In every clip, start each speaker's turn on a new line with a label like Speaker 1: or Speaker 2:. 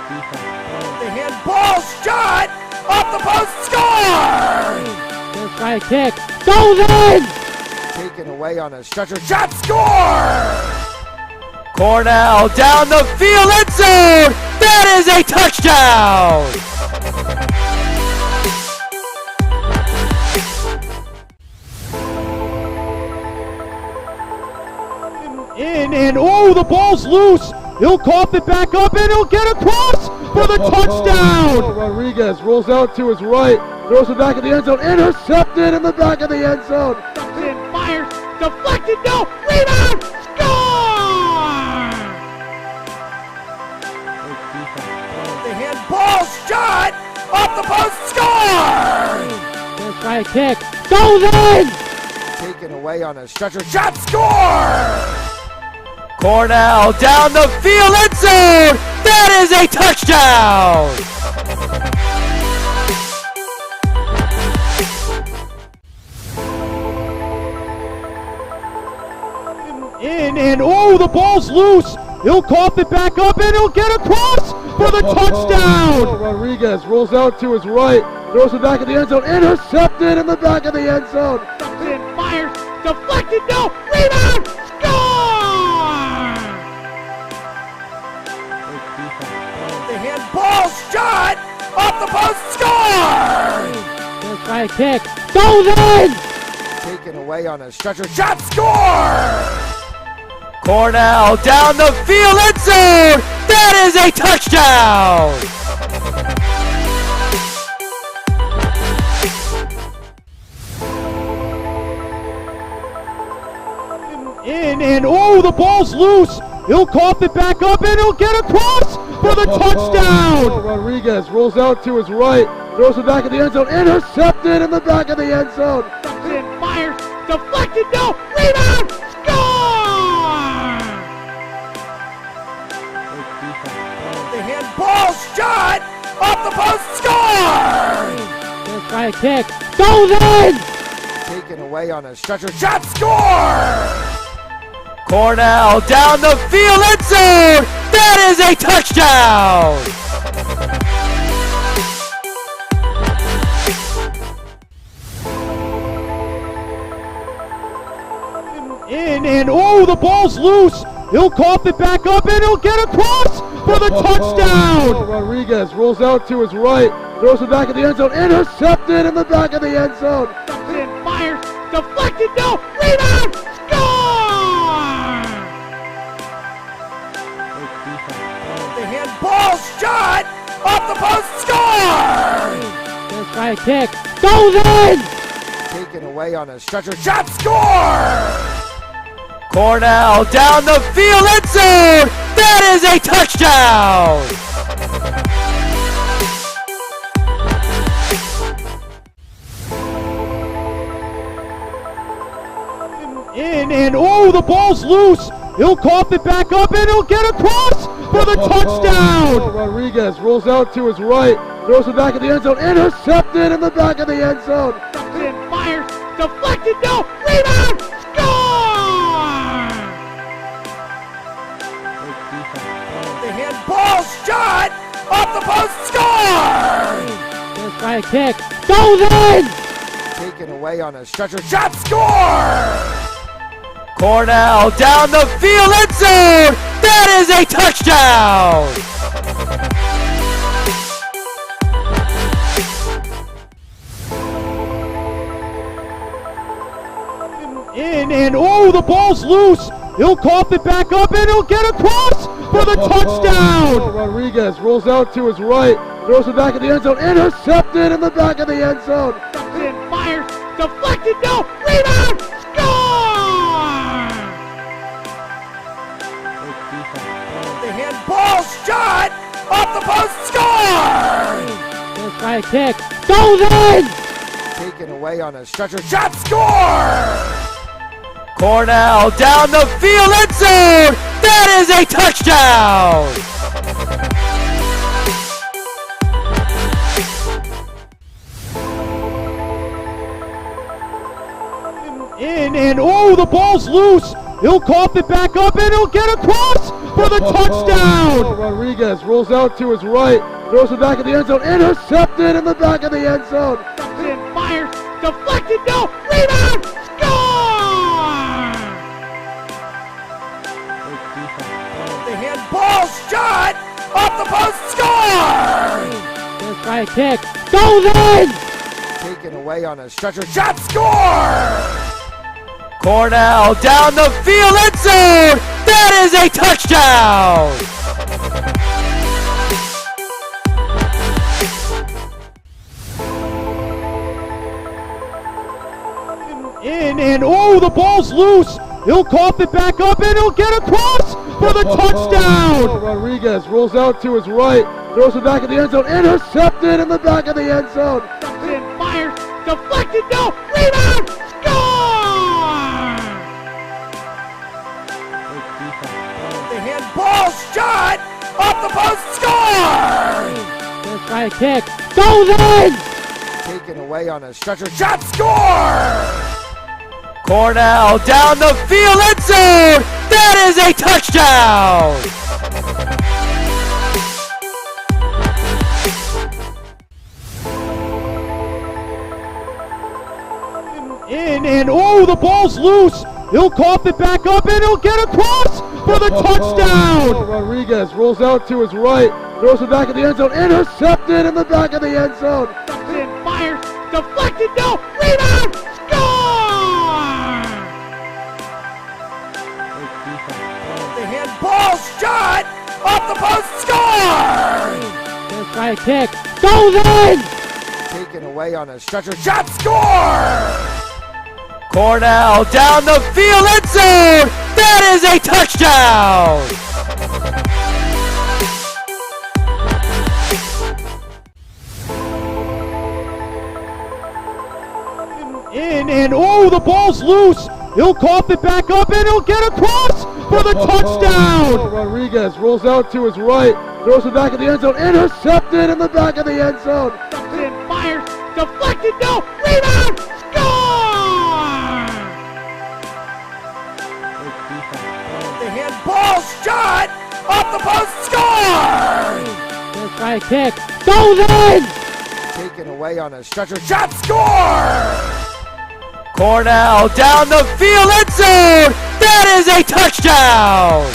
Speaker 1: The handball shot off the post, score!
Speaker 2: First try kick, goes in!
Speaker 1: Taken away on a stretcher, shot, score! Cornell down the field, end zone! That is a touchdown!
Speaker 2: In and oh, the ball's loose. He'll cough it back up and he'll get across for the touchdown.
Speaker 3: Rodriguez rolls out to his right, throws it back in the end zone, intercepted in the back of the end zone.
Speaker 2: And fires, deflected, no, rebound, score!
Speaker 1: The handball shot off the post, score!
Speaker 2: First try kick, goes in!
Speaker 1: Taken away on a stretcher, shot, score! Cornell down the field, end zone! That is a touchdown!
Speaker 2: In and oh, the ball's loose. He'll cough it back up and he'll get across for the touchdown.
Speaker 3: Rodriguez rolls out to his right, throws it back in the end zone, intercepted in the back of the end zone.
Speaker 2: And fires, deflected, no, rebound, score!
Speaker 1: The handball shot off the post, score!
Speaker 2: First try kick, goes in!
Speaker 1: Taken away on a stretcher, shot, score! Cornell down the field, end zone! That is a touchdown!
Speaker 2: In and oh, the ball's loose. He'll cough it back up and he'll get across for the touchdown.
Speaker 3: Rodriguez rolls out to his right, throws it back in the end zone, intercepted in the back of the end zone.
Speaker 2: And fires, deflected, no, rebound, score!
Speaker 1: The handball shot off the post, score!
Speaker 2: First try kick, goes in!
Speaker 1: Taken away on a stretcher, shot, score! Cornell down the field, end zone! That is a touchdown!
Speaker 2: In and oh, the ball's loose. He'll cough it back up and he'll get across for the touchdown.
Speaker 3: Rodriguez rolls out to his right, throws it back in the end zone, intercepted in the back of the end zone.
Speaker 2: And fires, deflected, no, rebound, score!
Speaker 1: The handball shot off the post, score!
Speaker 2: First try kick, goes in!
Speaker 1: Taken away on a stretcher, shot, score! Cornell down the field, end zone! That is a touchdown!
Speaker 2: In and oh, the ball's loose. He'll cough it back up and he'll get across for the touchdown.
Speaker 3: Rodriguez rolls out to his right, throws it back in the end zone, intercepted in the back of the end zone.
Speaker 2: And fires, deflected, no, rebound, score!
Speaker 1: The handball shot off the post, score!
Speaker 2: First try kick, goes in!
Speaker 1: Taken away on a stretcher, shot, score! Cornell down the field, end zone! That is a touchdown!
Speaker 2: In and oh, the ball's loose. He'll cough it back up and he'll get across for the touchdown.
Speaker 3: Rodriguez rolls out to his right, throws it back in the end zone, intercepted in the back of the end zone.
Speaker 2: And fires, deflected, no, rebound, score!
Speaker 1: The handball shot off the post, score!
Speaker 2: First try kick, goes in!
Speaker 1: Taken away on a stretcher, shot, score! Cornell down the field, end zone! That is a touchdown!
Speaker 2: In and oh, the ball's loose. He'll cough it back up and he'll get across for the touchdown.
Speaker 3: Rodriguez rolls out to his right, throws it back in the end zone, intercepted in the back of the end zone.
Speaker 2: And fires, deflected, no, rebound, score!
Speaker 1: The handball shot off the post, score!
Speaker 2: First right kick, goes in!
Speaker 1: Taken away on a stretcher, shot, score! Cornell down the field, end zone! That is a touchdown!
Speaker 2: In and oh, the ball's loose. He'll cough it back up and he'll get across for the touchdown.
Speaker 3: Rodriguez rolls out to his right, throws it back in the end zone, intercepted in the back of the end zone.
Speaker 2: And fires, deflected, no, rebound, score!
Speaker 1: The handball shot off the post, score!
Speaker 2: First right kick, goes in!
Speaker 1: Taken away on a stretcher, shot, score! Cornell down the field, end zone! That is a touchdown!
Speaker 2: In and oh, the ball's loose. He'll cough it back up and he'll get across for the touchdown.
Speaker 3: Rodriguez rolls out to his right, throws it back in the end zone, intercepted in the back of the end zone.
Speaker 2: And fires, deflected, no, rebound, score!
Speaker 1: The handball shot off the post, score!
Speaker 2: First right kick, goes in!
Speaker 1: Taken away on a stretcher, shot, score! Cornell down the field, end zone! That is a touchdown!
Speaker 2: In and oh, the ball's loose. He'll cough it back up and he'll get across for the touchdown.
Speaker 3: Rodriguez rolls out to his right, throws it back in the end zone, intercepted in the back of the end zone.
Speaker 2: And fires, deflected, no, rebound, score!
Speaker 1: The handball shot off the post, score!
Speaker 2: First right kick, goes in!
Speaker 1: Taken away on a stretcher, shot, score! Cornell down the field, end zone! That is a touchdown!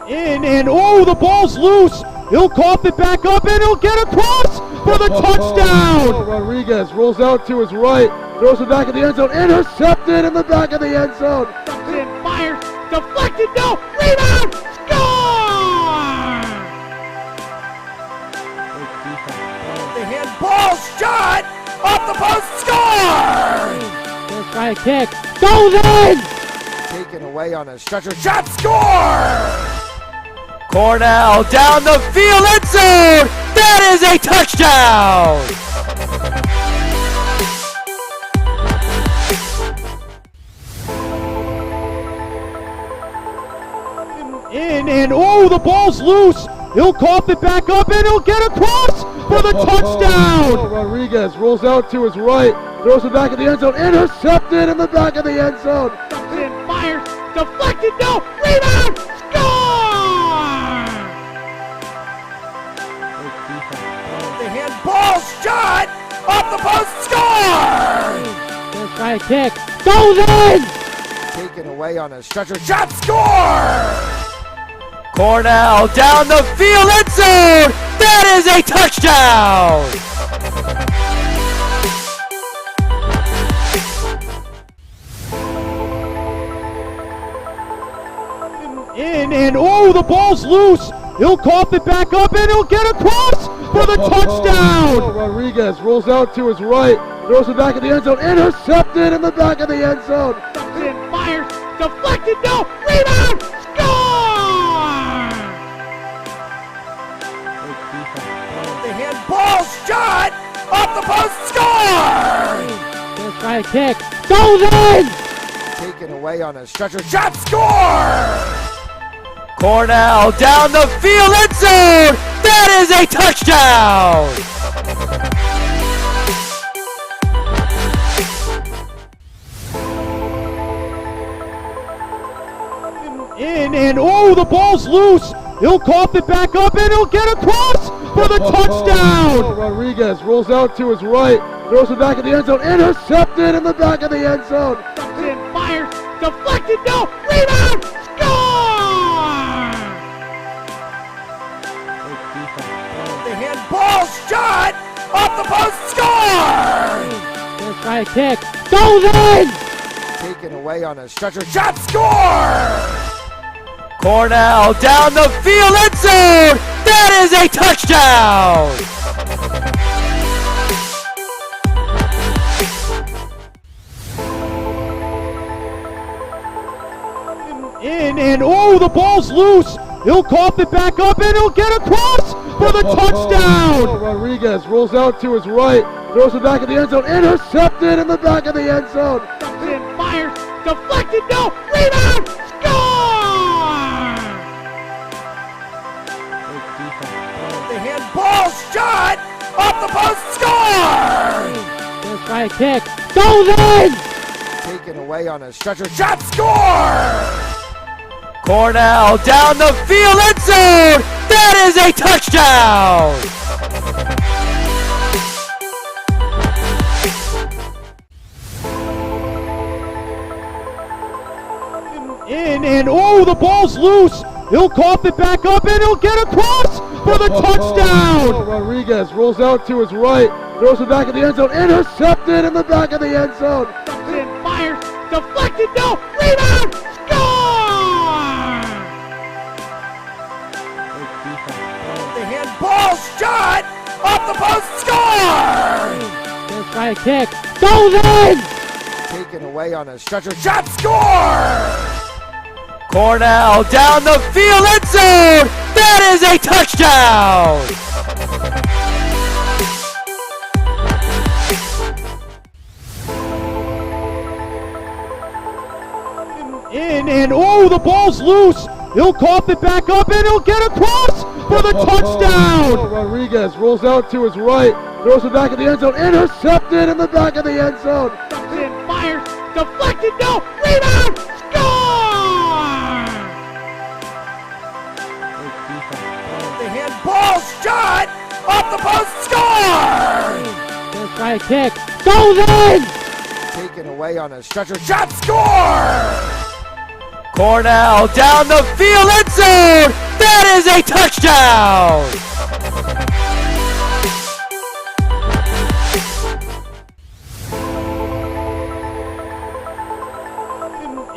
Speaker 2: In and oh, the ball's loose. He'll cough it back up and he'll get across for the touchdown.
Speaker 3: Rodriguez rolls out to his right, throws it back in the end zone, intercepted in the back of the end zone.
Speaker 2: And fires, deflected, no, rebound, score!
Speaker 1: The handball shot off the post, score!
Speaker 2: First right kick, goes in!
Speaker 1: Taken away on a stretcher, shot, score! Cornell down the field, end zone! That is a touchdown!
Speaker 2: In and oh, the ball's loose. He'll cough it back up and he'll get across for the touchdown.
Speaker 3: Rodriguez rolls out to his right, throws it back in the end zone, intercepted in the back of the end zone.
Speaker 2: And fires, deflected, no, rebound, score!
Speaker 1: The handball shot off the post, score!
Speaker 2: First right kick, goes in!
Speaker 1: Taken away on a stretcher, shot, score! Cornell down the field, end zone! That is a touchdown!
Speaker 2: In and oh, the ball's loose. He'll cough it back up and he'll get across for the touchdown.
Speaker 3: Rodriguez rolls out to his right, throws it back in the end zone, intercepted in the back of the end zone.
Speaker 2: And fires, deflected, no, rebound, score!
Speaker 1: The handball shot off the post, score!
Speaker 2: First right kick, goes in!
Speaker 1: Taken away on a stretcher, shot, score! Cornell down the field, end zone! That is a touchdown!
Speaker 2: In and oh, the ball's loose. He'll cough it back up and he'll get across for the touchdown.
Speaker 3: Rodriguez rolls out to his right, throws it back in the end zone, intercepted in the back of the end zone.
Speaker 2: And fires, deflected, no, rebound, score!
Speaker 1: The handball shot off the post, score!
Speaker 2: Let's try a kick, goes in!
Speaker 1: Taken away on a stretcher, shot, score! Cornell down the field, end zone! That is a touchdown!
Speaker 2: In and oh, the ball's loose. He'll cough it back up and he'll get across for the touchdown.
Speaker 3: Rodriguez rolls out to his right, throws it back in the end zone, intercepted in the back of the end zone.
Speaker 2: And fires, deflected, no, rebound, score!
Speaker 1: The handball shot off the post, score!
Speaker 2: Let's try a kick, goes in!
Speaker 1: Taken away on a stretcher, shot, score! Cornell down the field, end zone! That is a touchdown!
Speaker 2: In and oh, the ball's loose. He'll cough it back up and he'll get across for the touchdown.
Speaker 3: Rodriguez rolls out to his right, throws it back in the end zone, intercepted in the back of the end zone.
Speaker 2: And fires, deflected, no, rebound, score!
Speaker 1: The handball shot off the post, score!
Speaker 2: Let's try a kick, goes in!
Speaker 1: Taken away on a stretcher, shot, score! Cornell down the field, end zone! That is a touchdown!
Speaker 2: In and oh, the ball's loose. He'll cough it back up and he'll get across for the touchdown.
Speaker 3: Rodriguez rolls out to his right, throws it back in the end zone, intercepted in the back of the end zone.
Speaker 2: And fires, deflected, no, rebound, score!
Speaker 1: The handball shot off the post, score!
Speaker 2: Let's try a kick, goes in!
Speaker 1: Taken away on a stretcher, shot, score! Cornell down the field, end zone! That is a touchdown!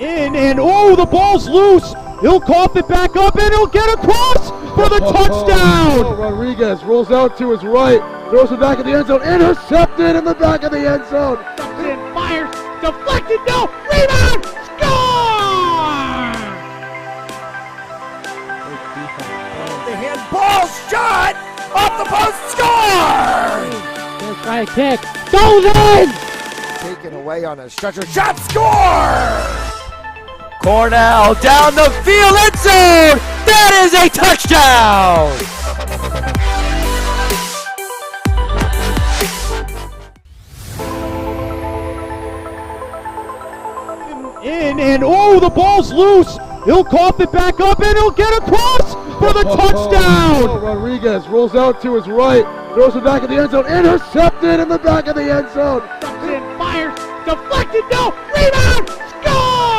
Speaker 2: In and oh, the ball's loose. He'll cough it back up and he'll get across for the touchdown.
Speaker 3: Rodriguez rolls out to his right, throws it back in the end zone, intercepted in the back of the end zone.
Speaker 2: And fires, deflected, no, rebound, score!
Speaker 1: The handball shot off the post, score!
Speaker 2: Let's try a kick, goes in!
Speaker 1: Taken away on a stretcher, shot, score! Cornell down the field, end zone! That is a touchdown!
Speaker 2: In and oh, the ball's loose. He'll cough it back up and he'll get across for the touchdown.
Speaker 3: Rodriguez rolls out to his right, throws it back in the end zone, intercepted in the back of the end zone.
Speaker 2: And fires, deflected, no, rebound, score!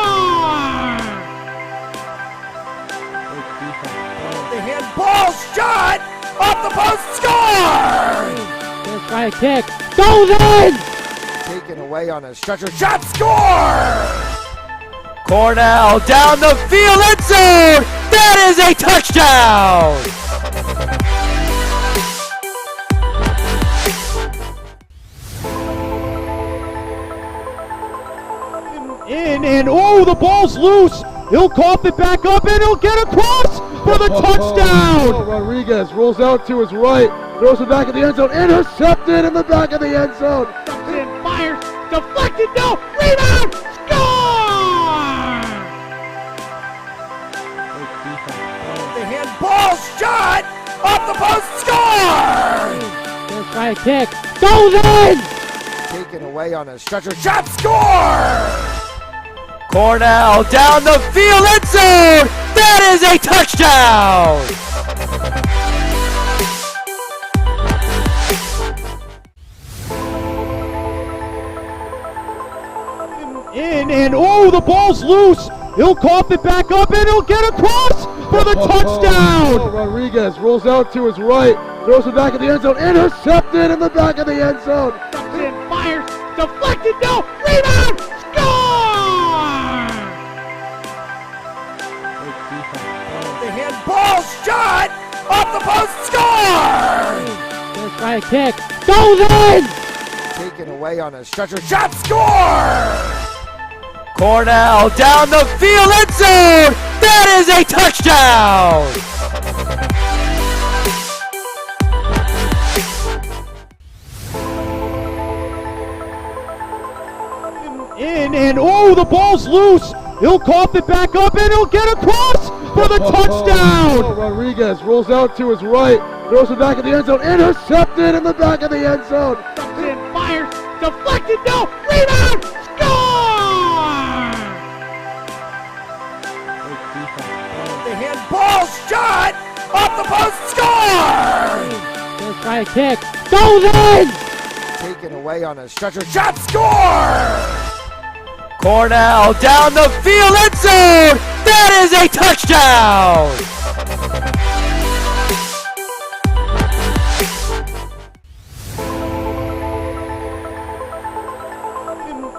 Speaker 1: The handball shot off the post, score!
Speaker 2: Let's try a kick, goes in!
Speaker 1: Taken away on a stretcher, shot, score! Cornell down the field, end zone! That is a touchdown!
Speaker 2: In and oh, the ball's loose. He'll cough it back up and he'll get across for the touchdown.
Speaker 3: Rodriguez rolls out to his right, throws it back in the end zone, intercepted in the back of the end zone.
Speaker 2: And fires, deflected, no, rebound, score!
Speaker 1: The handball shot Off the post. Score!
Speaker 2: First try kick. Goes in!
Speaker 1: Taken away on a stretcher. Shot. Score! Cornell down the field. End zone. That is a touchdown!
Speaker 2: In and oh, the ball's loose. He'll cough it back up and he'll get across for the touchdown.
Speaker 3: Rodriguez rolls out to his right, throws it back in the end zone, intercepted in the back of the end zone.
Speaker 2: In, fires, deflected, no, rebound, score!
Speaker 1: The handball shot off the post. Score!
Speaker 2: First try kick, goes in!
Speaker 1: Taken away on a stretcher. Shot. Score! Cornell down the field. End zone. That is a touchdown!
Speaker 2: In and oh, the ball's loose. He'll cough it back up and he'll get across for the touchdown.
Speaker 3: Rodriguez rolls out to his right, throws it back in the end zone, intercepted in the back of the end zone.
Speaker 2: In, fires, deflected, no, rebound, score!
Speaker 1: The handball shot off the post. Score!
Speaker 2: First try kick, goes in!
Speaker 1: Taken away on a stretcher. Shot. Score! Cornell down the field. End zone. That is a touchdown!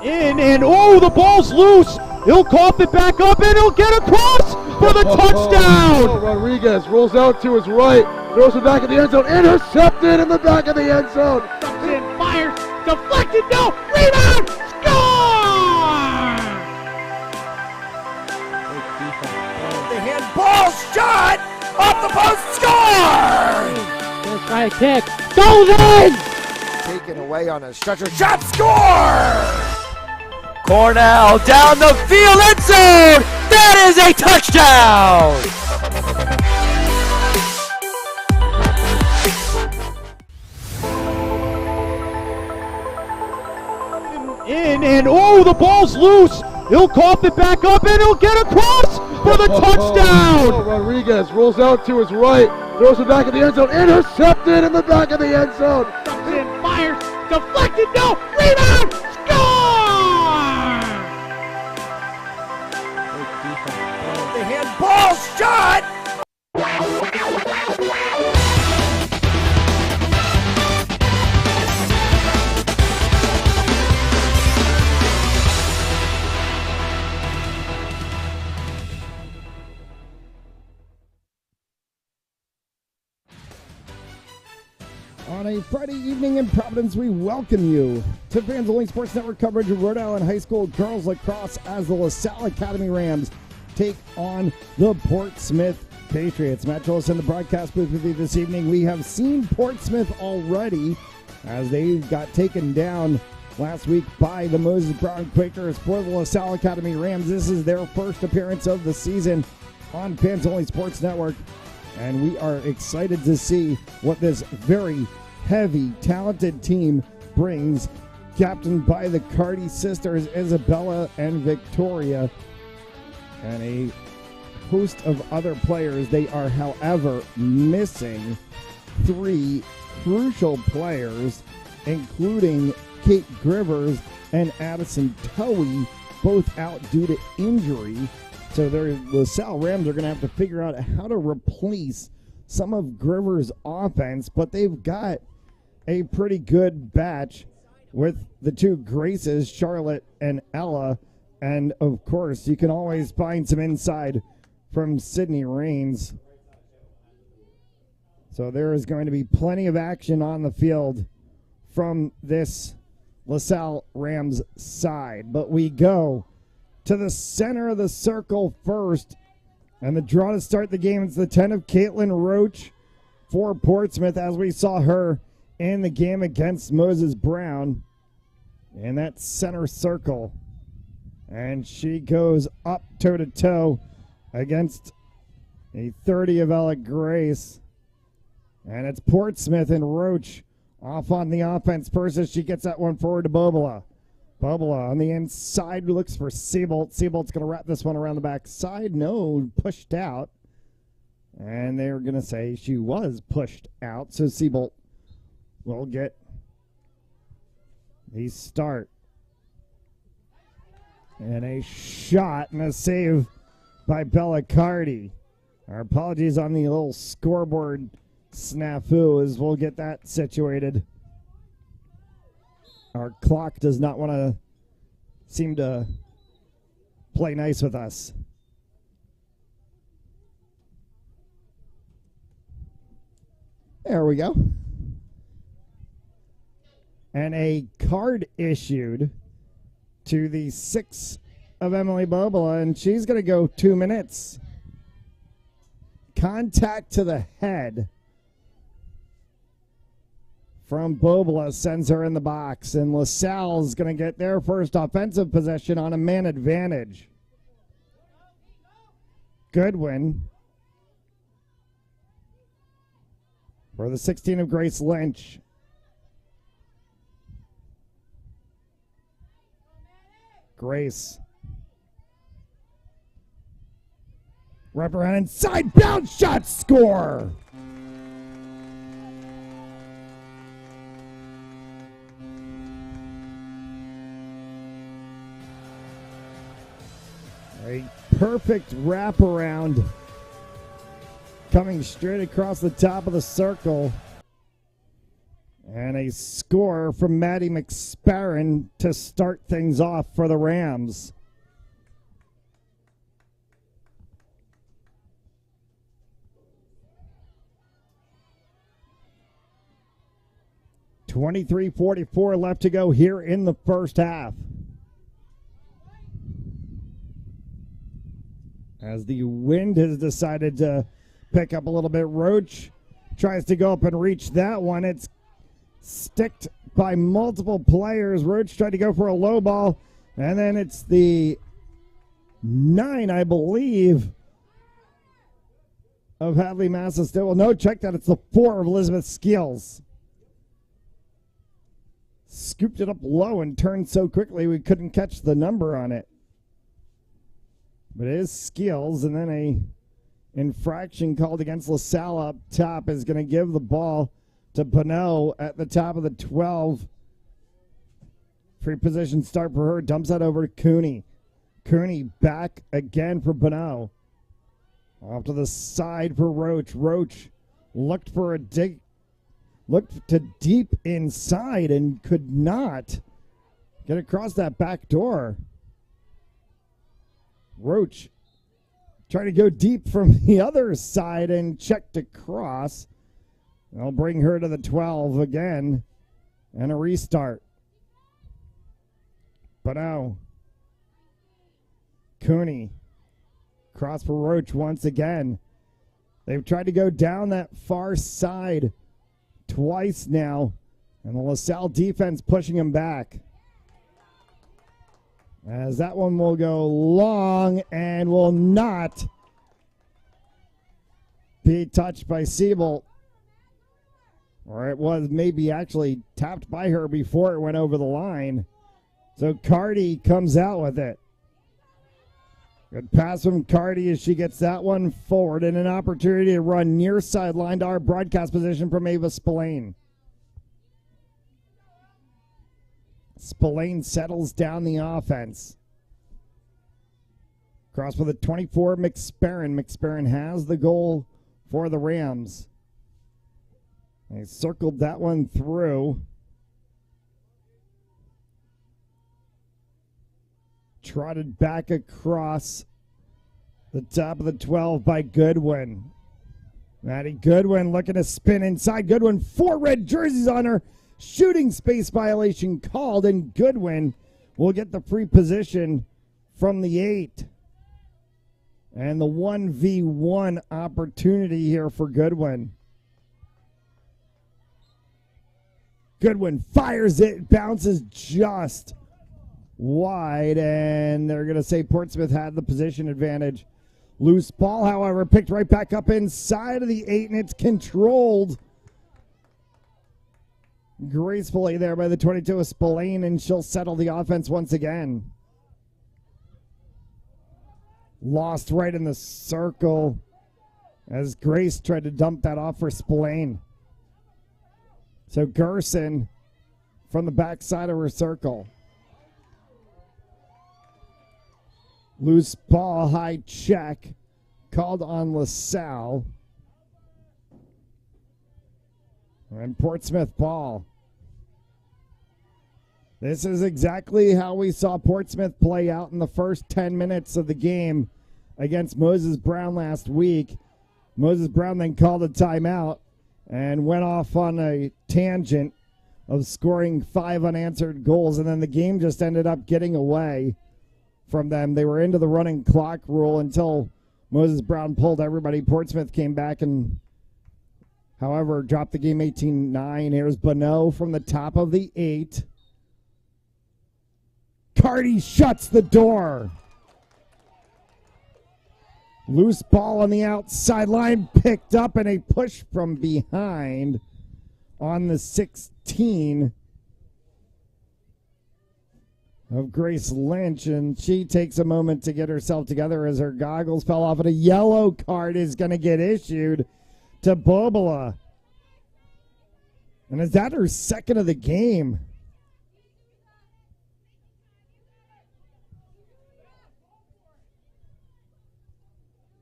Speaker 2: In and oh, the ball's loose. He'll cough it back up and he'll get across for the touchdown.
Speaker 3: Rodriguez rolls out to his right, throws it back in the end zone, intercepted in the back of the end zone.
Speaker 2: In, fires, deflected, no, rebound, score!
Speaker 1: The handball shot off the post. Score!
Speaker 2: First try kick, goes in!
Speaker 1: Taken away on a stretcher. Shot. Score! Cornell down the field. End zone. That is a touchdown!
Speaker 2: In and oh, the ball's loose. He'll cough it back up and he'll get across for the touchdown.
Speaker 3: Rodriguez rolls out to his right, throws it back in the end zone, intercepted in the back of the end zone.
Speaker 2: In, fires, deflected, no, rebound, score!
Speaker 1: The handball shot.
Speaker 4: On a Friday evening in Providence, we welcome you to Fans Only Sports Network coverage of Rhode Island High School girls lacrosse as the LaSalle Academy Rams take on the Portsmouth Patriots. Matt Gillis in the broadcast booth with you this evening. We have seen Portsmouth already as they got taken down last week by the Moses Brown Quakers for the LaSalle Academy Rams. This is their first appearance of the season on Fans Only Sports Network, and we are excited to see what this very heavy, talented team brings, captained by the Carty sisters, Isabella and Victoria, and a host of other players. They are, however, missing three crucial players, including Kate Grivers and Addison Towie, both out due to injury. So the LaSalle Rams are going to have to figure out how to replace some of Grivers' offense, but they've got a pretty good batch with the two Graces, Charlotte and Ella. And, of course, you can always find some inside from Sydney Rains. So there is going to be plenty of action on the field from this LaSalle Rams side. But we go to the center of the circle first. And the draw to start the game is the 10 of Caitlin Roach for Portsmouth, as we saw her in the game against Moses Brown in that center circle. And she goes up toe-to-toe against a 30 of Ella Grace. And it's Portsmouth and Roach off on the offense. Persis, she gets that one forward to Bobola. Bobola on the inside looks for Seabolt. Seabolt's going to wrap this one around the back side. No, pushed out. And they're going to say she was pushed out. So Seabolt will get the start. And a shot and a save by Bellicardi. Our apologies on the little scoreboard snafu as we'll get that situated. Our clock does not want to seem to play nice with us. There we go. And a card issued to the 6 of Emily Bobola, and she's going to go 2 minutes. Contact to the head from Bobola sends her in the box, and LaSalle's going to get their first offensive possession on a man advantage. Goodwin for the 16 of Grace Lynch. Grace. Wrap around inside, bounce shot, score! A perfect wraparound coming straight across the top of the circle. And a score from Maddie McSparron to start things off for the Rams. .23:44 left to go here in the first half. As the wind has decided to pick up a little bit, Roach tries to go up and reach that one. It's sticked by multiple players. Roach tried to go for a low ball, and then it's the 9, I believe, of Hadley Massa. Well, no, check that. It's the 4 of Elizabeth Skills. Scooped it up low and turned so quickly we couldn't catch the number on it. But it is Skills, and then a infraction called against LaSalle up top is going to give the ball to Pinot at the top of the 12. Free position start for her. Dumps that over to Cooney. Cooney back again for Pinot. Off to the side for Roach. Roach looked for a dig. Looked to deep inside and could not get across that back door. Roach trying to go deep from the other side and checked across. They'll bring her to the 12 again and a restart. But now Cooney cross for Roach once again. They've tried to go down that far side twice now, and the LaSalle defense pushing him back. As that one will go long and will not be touched by Siebel. Or it was maybe actually tapped by her before it went over the line. So Cardi comes out with it. Good pass from Cardi as she gets that one forward, and an opportunity to run near sideline to our broadcast position from Ava Spillane. Spillane settles down the offense. Cross with a 24, McSparron. McSparron has the goal for the Rams. They circled that one through. Trotted back across the top of the 12 by Goodwin. Maddie Goodwin looking to spin inside. Goodwin, 4 red jerseys on her. Shooting space violation called, and Goodwin will get the free position from the 8. And the 1v1 opportunity here for Goodwin. Goodwin fires it, bounces just wide, and they're going to say Portsmouth had the position advantage. Loose ball, however, picked right back up inside of the 8, and it's controlled gracefully there by the 22 of Spillane, and she'll settle the offense once again. Lost right in the circle as Grace tried to dump that off for Spillane. So Gerson from the backside of her circle. Loose ball, high check, called on LaSalle. And Portsmouth ball. This is exactly how we saw Portsmouth play out in the first 10 minutes of the game against Moses Brown last week. Moses Brown then called a timeout and went off on a tangent of scoring 5 unanswered goals, and then the game just ended up getting away from them. They were into the running clock rule until Moses Brown pulled everybody. Portsmouth came back and, however, dropped the game 18-9. Here's Bonneau from the top of the 8. Carty shuts the door. Loose ball on the outside line, picked up, and a push from behind on the 16 of Grace Lynch, and she takes a moment to get herself together as her goggles fell off, and a yellow card is going to get issued to Bobola. And is that her second of the game?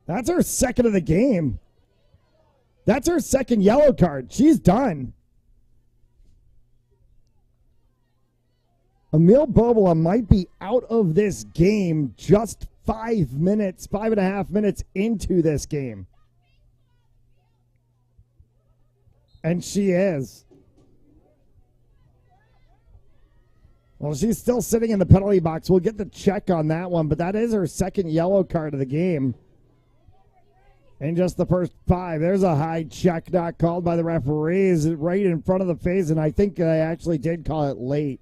Speaker 4: That's her second of the game. That's her second yellow card. She's done. Emil Bobola might be out of this game just 5.5 minutes into this game. And she is. Well, she's still sitting in the penalty box. We'll get the check on that one, but that is her second yellow card of the game. In just the first 5. There's a high check not called by the referees right in front of the face, and I think they actually did call it late.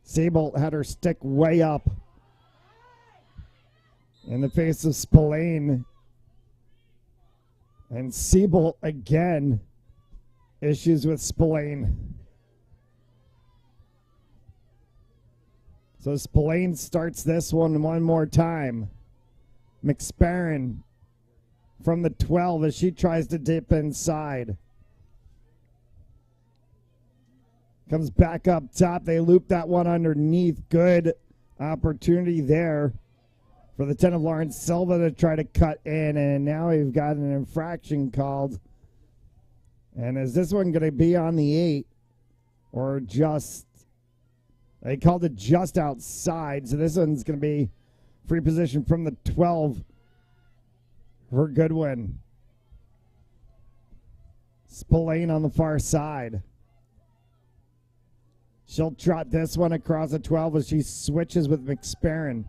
Speaker 4: Sable had her stick way up in the face of Spillane. And Siebel again, issues with Spillane. So Spillane starts this one more time. McSparron from the 12 as she tries to dip inside. Comes back up top. They loop that one underneath. Good opportunity there for the 10 of Lawrence Silva to try to cut in. And now we've got an infraction called. And is this one going to be on the 8 or just? They called it just outside. So this one's going to be free position from the 12 for Goodwin. Spillane on the far side. She'll trot this one across the 12 as she switches with McSparron.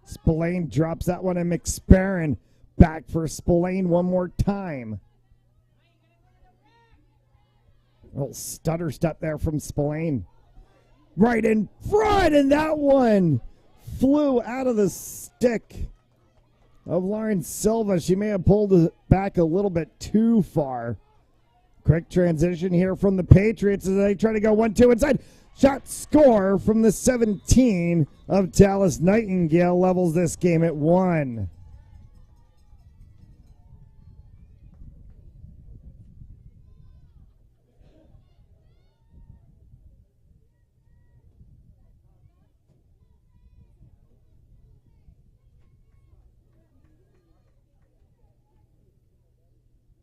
Speaker 4: Spillane drops that one, and McSparron back for Spillane one more time. A little stutter step there from Spillane. Right in front, and that one flew out of the stick of Lawrence Silva. She may have pulled it back a little bit too far. Quick transition here from the Patriots as they try to go 1-2 inside. Shot score from the 17 of Dallas Nightingale levels this game at 1.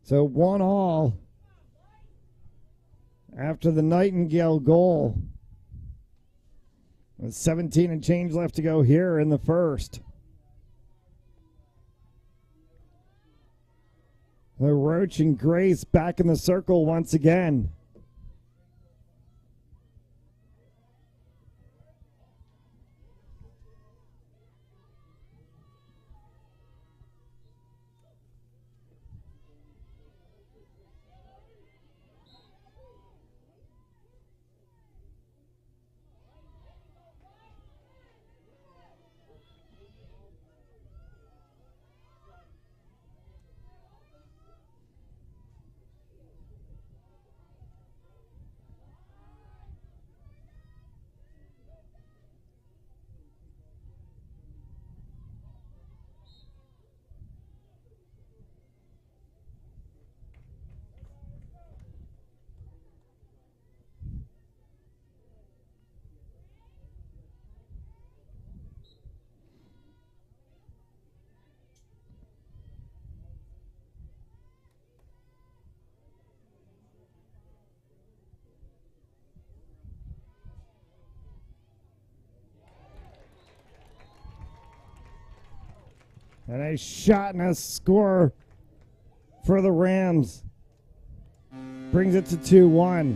Speaker 4: So 1-1 after the Nightingale goal. With 17 and change left to go here in the first. The Roach and Grace back in the circle once again. And a shot and a score for the Rams. Brings it to 2-1.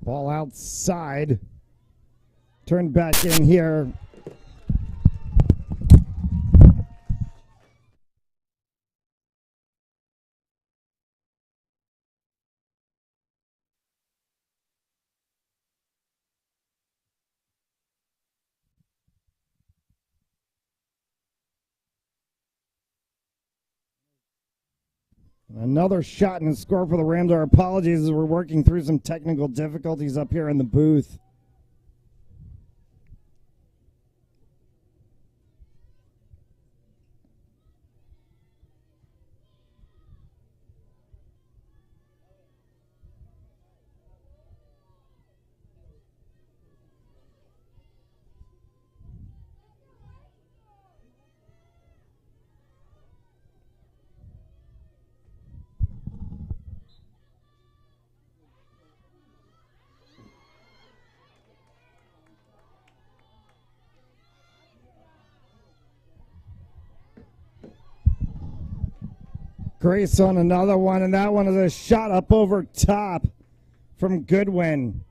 Speaker 4: Ball outside. Turned back in here. Another shot and a score for the Rams. Our apologies as we're working through some technical difficulties up here in the booth. Grace on another one, and that one is a shot up over top from Goodwin.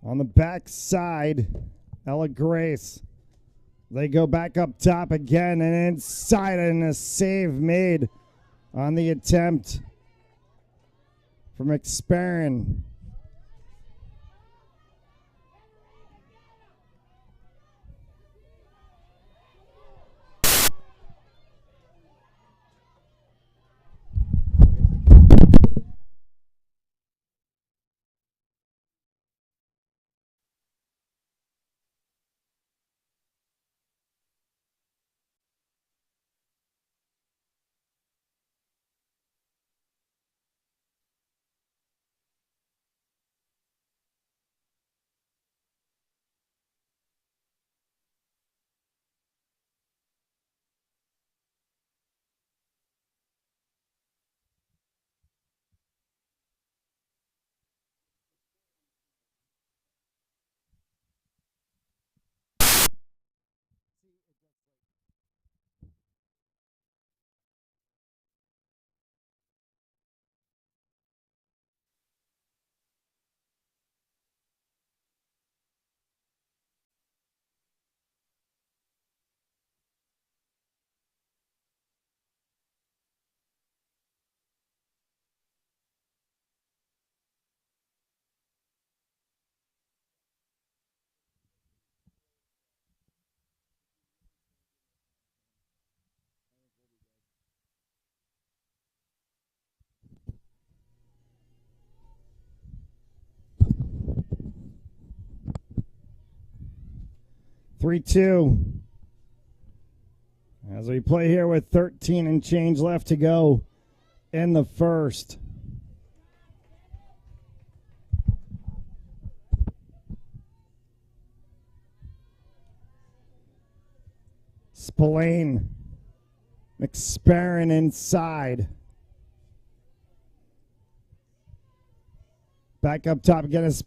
Speaker 4: On the back side, Ella Grace. They go back up top again and inside, and a save made on the attempt from McSparron. 3-2. As we play here with 13 and change left to go in the first. Spillane. McSparron inside. Back up top again is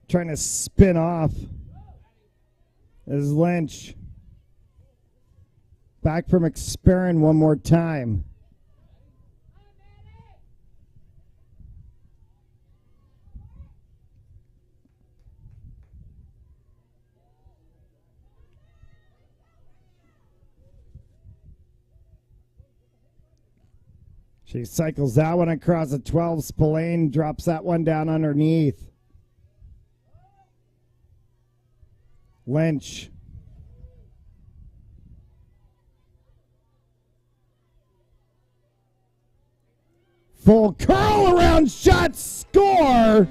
Speaker 4: trying to spin off. Is Lynch. Back for McSparron one more time. She cycles that one across the 12. Spillane drops that one down underneath. Lynch. Full curl around shot, score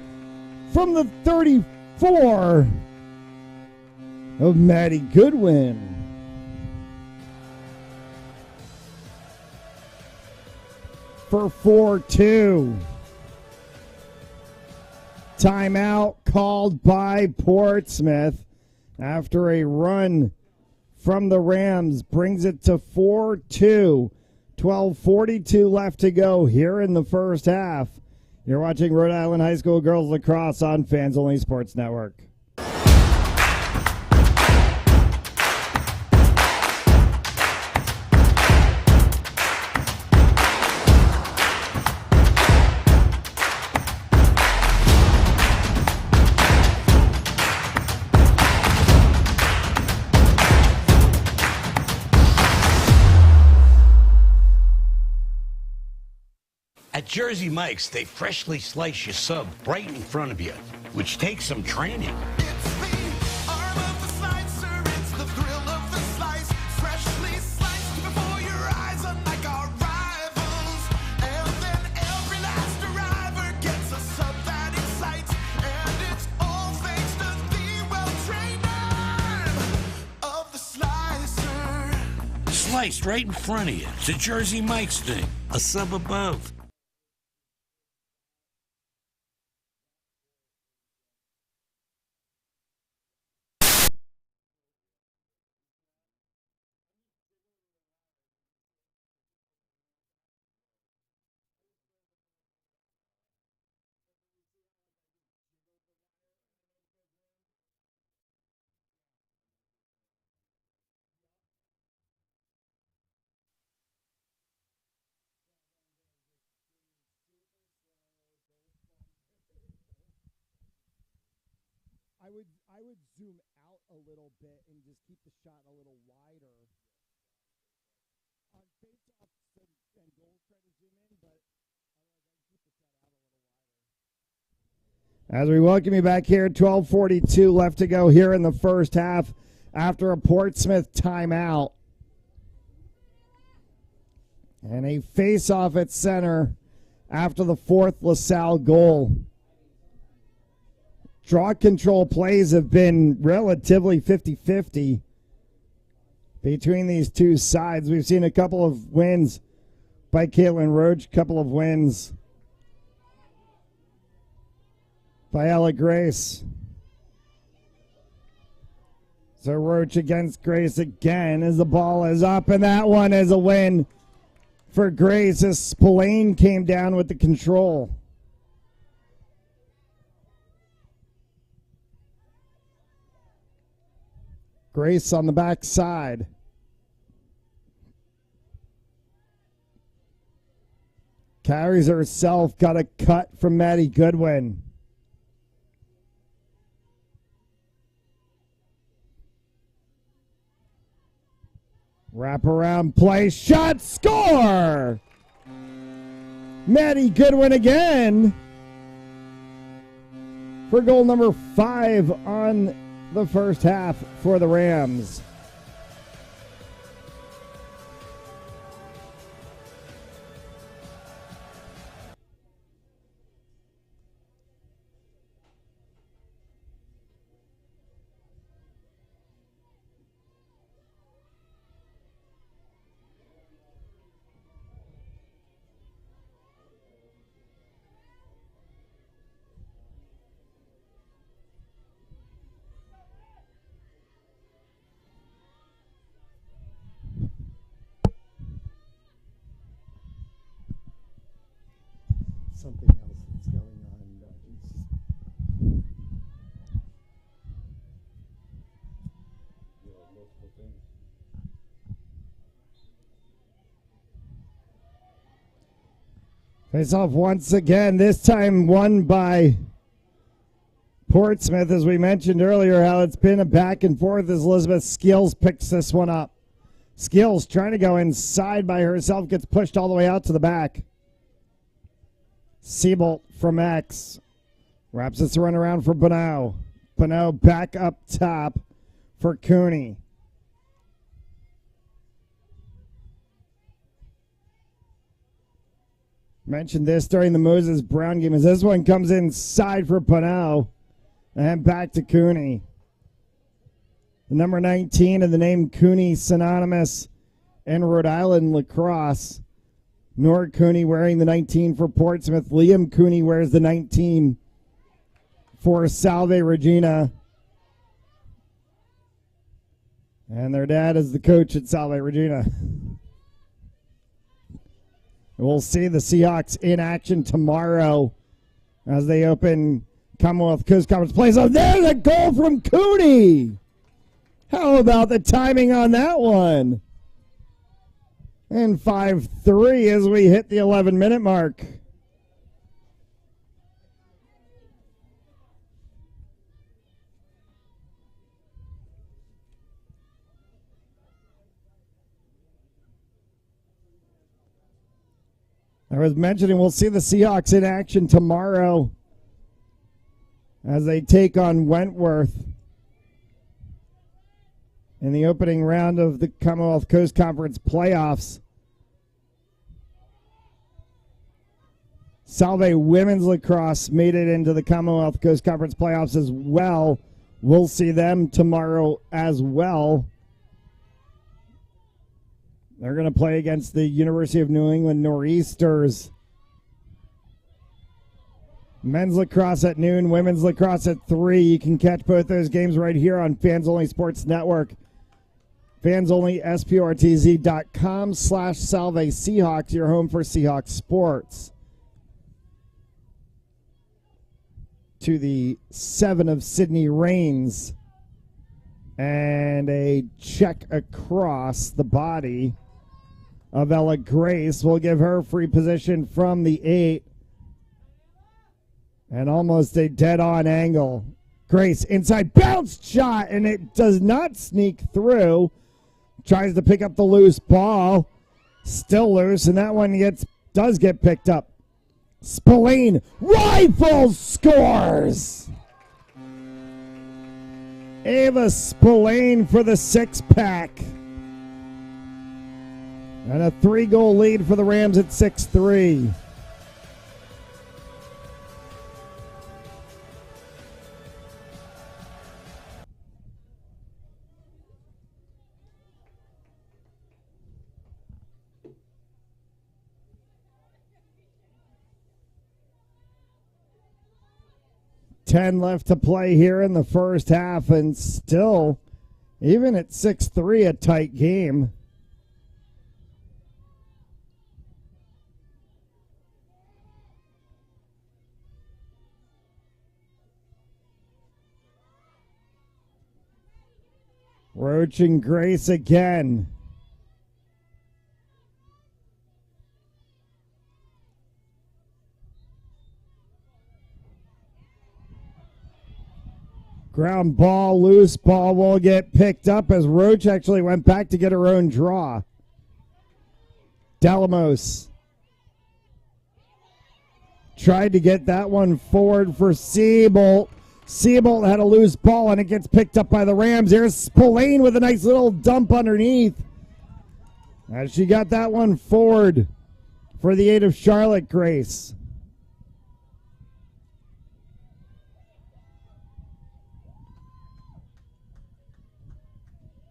Speaker 4: from the 34 of Maddie Goodwin. For 4-2. Timeout called by Portsmouth after a run from the Rams brings it to 4-2. 12:42 left to go here in the first half. You're watching Rhode Island High School Girls Lacrosse on Fans Only Sports Network.
Speaker 5: At Jersey Mike's, they freshly slice your sub right in front of you, which takes some training.
Speaker 6: It's the arm of the slicer, it's the thrill of the slice, freshly sliced before your eyes, unlike our rivals. And then every last arriver gets a sub that excites, and it's all thanks to the well-trained arm of the slicer.
Speaker 5: Sliced right in front of you. It's a Jersey Mike's thing. A sub above.
Speaker 4: I would zoom out a little bit and just keep the shot a little wider. On face-offs and goals, try to zoom in, but otherwise I'd keep the shot out a little wider. As we welcome you back here, 12:42 left to go here in the first half after a Portsmouth timeout. And a face-off at center after the fourth LaSalle goal. Draw control plays have been relatively 50-50 between these two sides. We've seen a couple of wins by Caitlin Roach, a couple of wins by Ella Grace. So Roach against Grace again as the ball is up, and that one is a win for Grace as Spillane came down with the control. Grace on the backside. Carries herself, got a cut from Maddie Goodwin. Wraparound play, shot, score! Maddie Goodwin again for goal number 5 on the first half for the Rams. something else that's going on. Face off once again, this time won by Portsmouth. As we mentioned earlier, how it's been a back and forth as Elizabeth Skills picks this one up. Skills trying to go inside by herself, gets pushed all the way out to the back. Siebold from X wraps this run around for Bonneau. Bonneau back up top for Cooney. Mentioned this during the Moses Brown game as this one comes inside for Bonneau and back to Cooney. The number 19 and the name Cooney synonymous in Rhode Island lacrosse. Nora Cooney wearing the 19 for Portsmouth. Liam Cooney wears the 19 for Salve Regina. And their dad is the coach at Salve Regina. We'll see the Seahawks in action tomorrow as they open Commonwealth Coast Conference play. So there's a goal from Cooney. How about the timing on that one? And 5-3 as we hit the 11-minute mark. I was mentioning we'll see the Seahawks in action tomorrow as they take on Wentworth in the opening round of the Commonwealth Coast Conference playoffs. Salve Women's Lacrosse made it into the Commonwealth Coast Conference playoffs as well. We'll see them tomorrow as well. They're going to play against the University of New England Nor'easters. Men's lacrosse at noon, women's lacrosse at 3. You can catch both those games right here on Fans Only Sports Network. FansOnlySPRTZ.com/Salve Seahawks, your home for Seahawks sports. To the 7 of Sydney Rains. And a check across the body of Ella Grace will give her free position from the 8. And almost a dead-on angle. Grace inside, bounced shot, and it does not sneak through. Tries to pick up the loose ball. Still loose, and that one does get picked up. Spillane rifles, scores! Ava Spillane for the 6-pack. And a 3-goal lead for the Rams at 6-3. Ten left to play here in the first half, and still, even at 6-3, a tight game. Roach and Grace again. Ground ball, loose ball will get picked up as Roach actually went back to get her own draw. Delamos tried to get that one forward for Siebold. Siebold had a loose ball and it gets picked up by the Rams. Here's Spillane with a nice little dump underneath. As she got that one forward for the 8 of Charlotte Grace.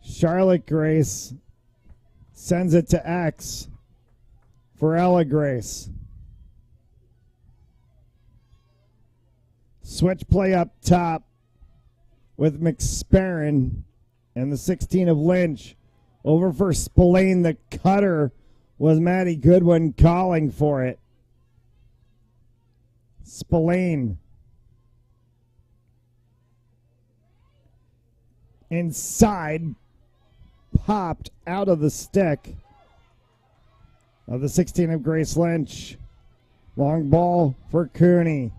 Speaker 4: Charlotte Grace sends it to X for Ella Grace. Switch play up top with McSparron and the 16 of Lynch. Over for Spillane. The cutter was Maddie Goodwin calling for it. Spillane. Inside. Popped out of the stick of the 16 of Grace Lynch. Long ball for Cooney.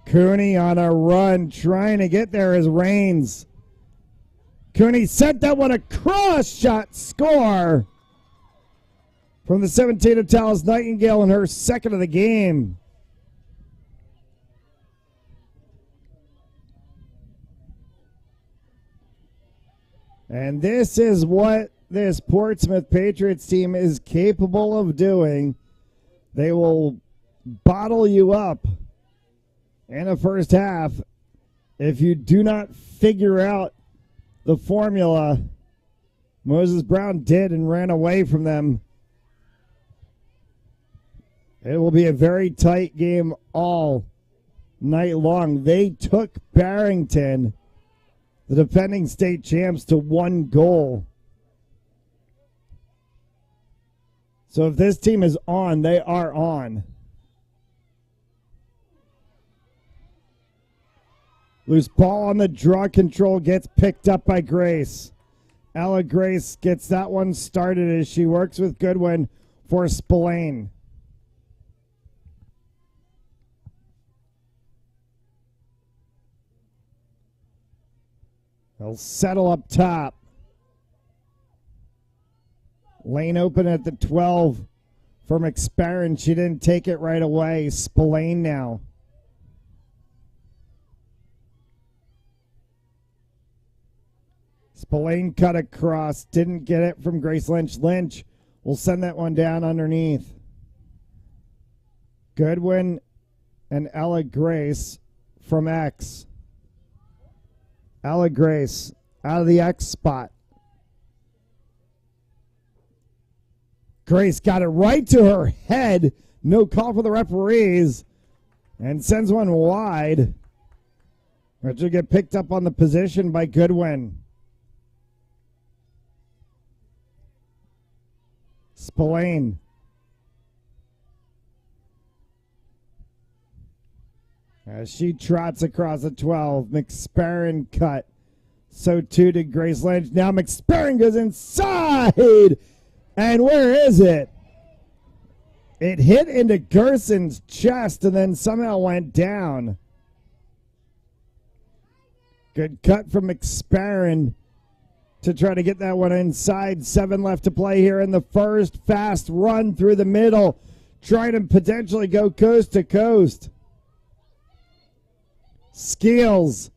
Speaker 4: Cooney on a run, trying to get there is Rains. Cooney sent that one across, shot, score from the 17 of Tallis Nightingale in her second of the game. And this is what this Portsmouth Patriots team is capable of doing. They will bottle you up in the first half if you do not figure out the formula Moses Brown did and ran away from them. It will be a very tight game all night long. They took Barrington, the defending state champs, to 1 goal. So if this team is on, they are on. Loose ball on the draw control gets picked up by Grace. Ella Grace gets that one started as she works with Goodwin for Spillane. They'll settle up top. Lane open at the 12 for McSparran. She didn't take it right away. Spillane now. Spillane cut across. Didn't get it from Grace Lynch. Lynch will send that one down underneath. Goodwin and Ella Grace from X. Ella Grace out of the X spot. Grace got it right to her head. No call for the referees. And sends one wide. Which will get picked up on the position by Goodwin. Spillane. As she trots across the 12, McSparran cut. So too did Grace Lynch. Now McSparran goes inside. And where is it? It hit into Gerson's chest and then somehow went down. Good cut from McSparran to try to get that one inside. 7 left to play here in the first. Fast run through the middle. Trying to potentially go coast to coast. Skeels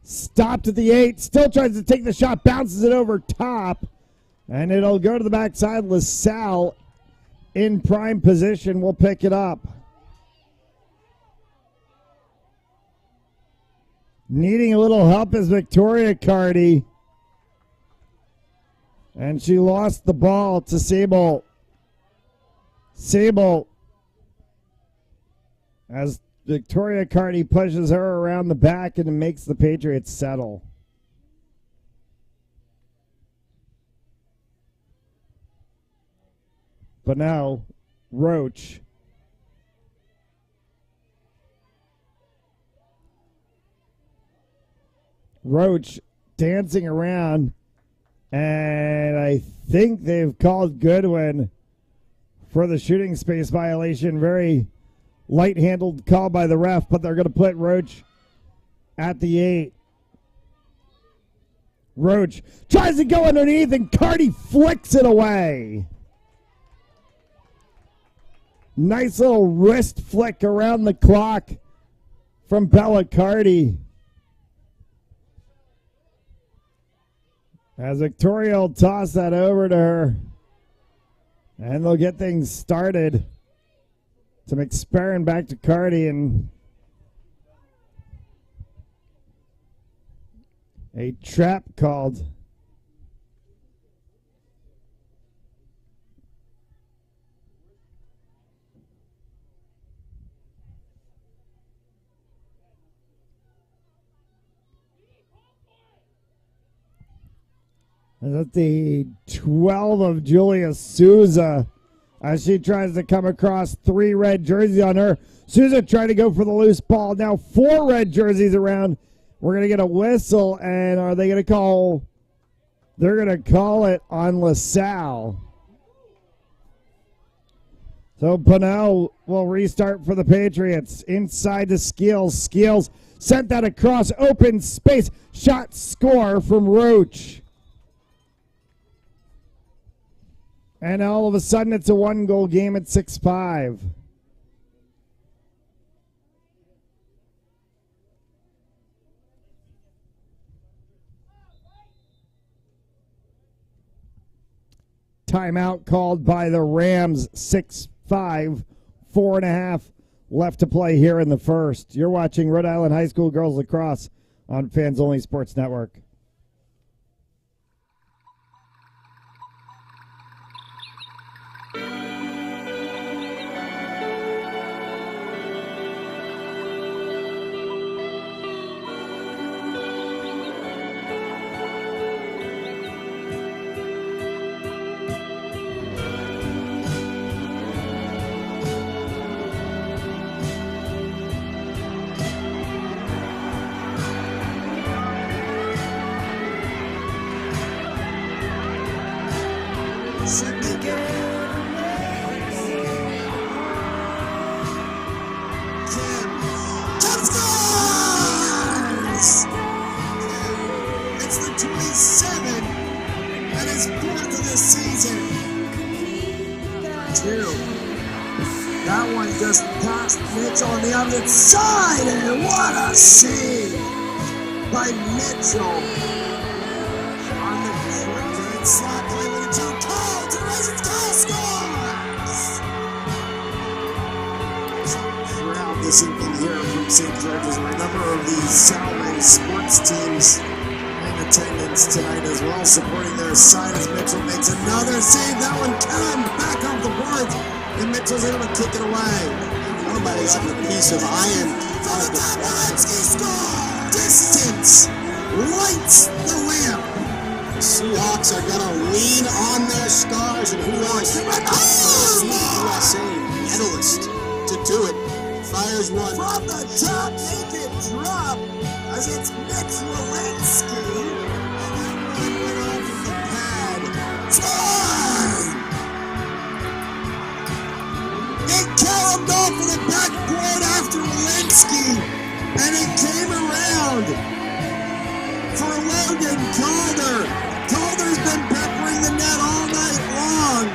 Speaker 4: stopped at the 8. Still tries to take the shot. Bounces it over top. And it'll go to the backside. LaSalle in prime position will pick it up. Needing a little help is Victoria Carty. And she lost the ball to Sable. Sable, as Victoria Carty pushes her around the back and makes the Patriots settle. But now, Roach. Roach dancing around. And I think they've called Goodwin for the shooting space violation. Very light-handled call by the ref, but they're going to put Roach at the 8. Roach tries to go underneath, and Carty flicks it away. Nice little wrist flick around the clock from Bella Carty. As Victoria will toss that over to her. And they'll get things started. To McSparran back to Carty, and a trap called. That's the 12 of Julia Souza as she tries to come across 3 red jerseys on her. Souza trying to go for the loose ball. Now 4 red jerseys around. We're going to get a whistle, and are they going to call? They're going to call it on LaSalle. So Pinnell will restart for the Patriots. Inside to Skills. Skills sent that across open space. Shot, score from Roach. And all of a sudden it's a 1-goal game at 6-5. Timeout called by the Rams. 6-5, 4.5 left to play here in the first. You're watching Rhode Island High School Girls Lacrosse on Fans Only Sports Network.
Speaker 7: That one just passed Mitchell on the opposite side, and what a save by Mitchell. On the great slot play with a 2 call to raise its goal, scores! Crowd this evening here from St. George's. A number of the Salle sports teams in attendance tonight as well, supporting their side as Mitchell makes another save. That one came back off the boards. And Mitchell's able to kick it away. Nobody's having a piece of iron out of the score. Distance lights the lamp. The Seahawks are going to lean on their stars, and who else? USA medalist to do it. Fires one. From the top, make it drop as it's Mitch Walensky. And that one went off of the pad. Time! It carried off of the backboard after Walensky, and it came around for Logan Calder. Calder's been peppering the net all night long,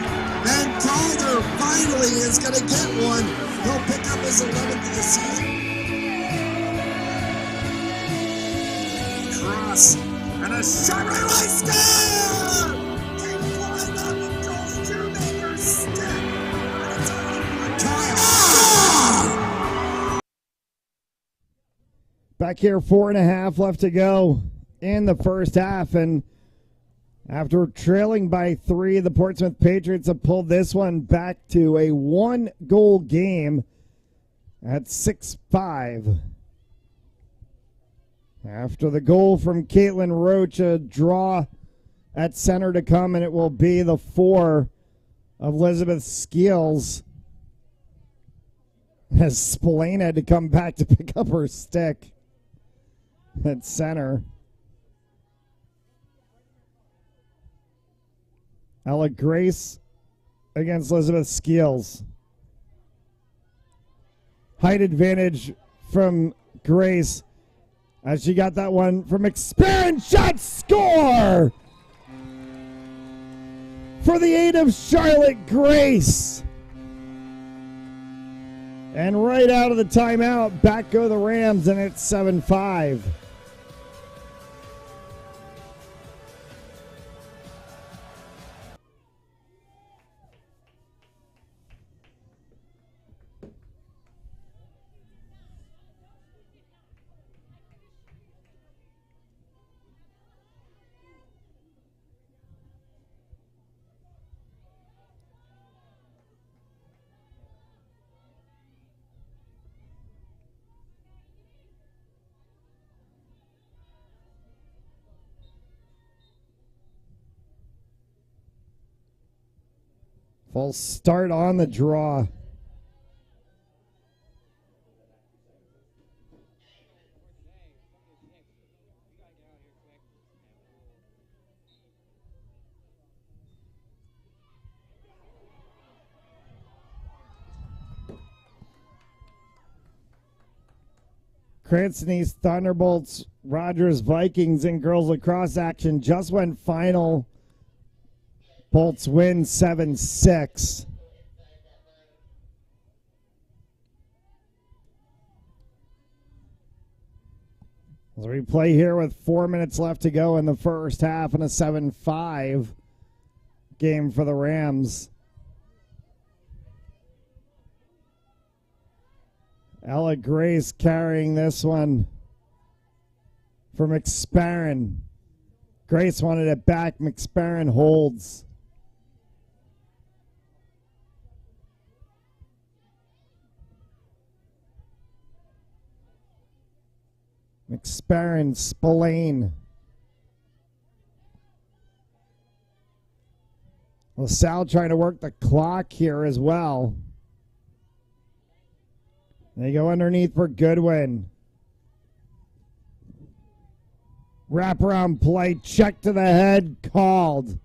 Speaker 7: and Calder finally is going to get one. He'll pick up his 11th of the season. Cross, and a shot right away, score! They flying up and goes Shoemaker's stick.
Speaker 4: Back here, 4.5 left to go in the first half, and after trailing by 3, the Portsmouth Patriots have pulled this one back to a 1-goal game at 6-5. After the goal from Caitlin Roach, a draw at center to come, and it will be the 4 of Elizabeth Skills, as Spillane had to come back to pick up her stick at center. Ella Grace against Elizabeth Skills. Height advantage from Grace as she got that one from experience. Shot, score for the 8 of Charlotte Grace. And right out of the timeout, back go the Rams, and it's 7-5. Full start on the draw. Cranston East Thunderbolts, Rogers Vikings in girls lacrosse action just went final. Bolts win 7-6. As we play here with 4 minutes left to go in the first half and a 7-5 game for the Rams. Ella Grace carrying this one for McSparran. Grace wanted it back. McSparran holds. McSparran, Spillane. LaSalle trying to work the clock here as well. They go underneath for Goodwin. Wraparound play, check to the head, called.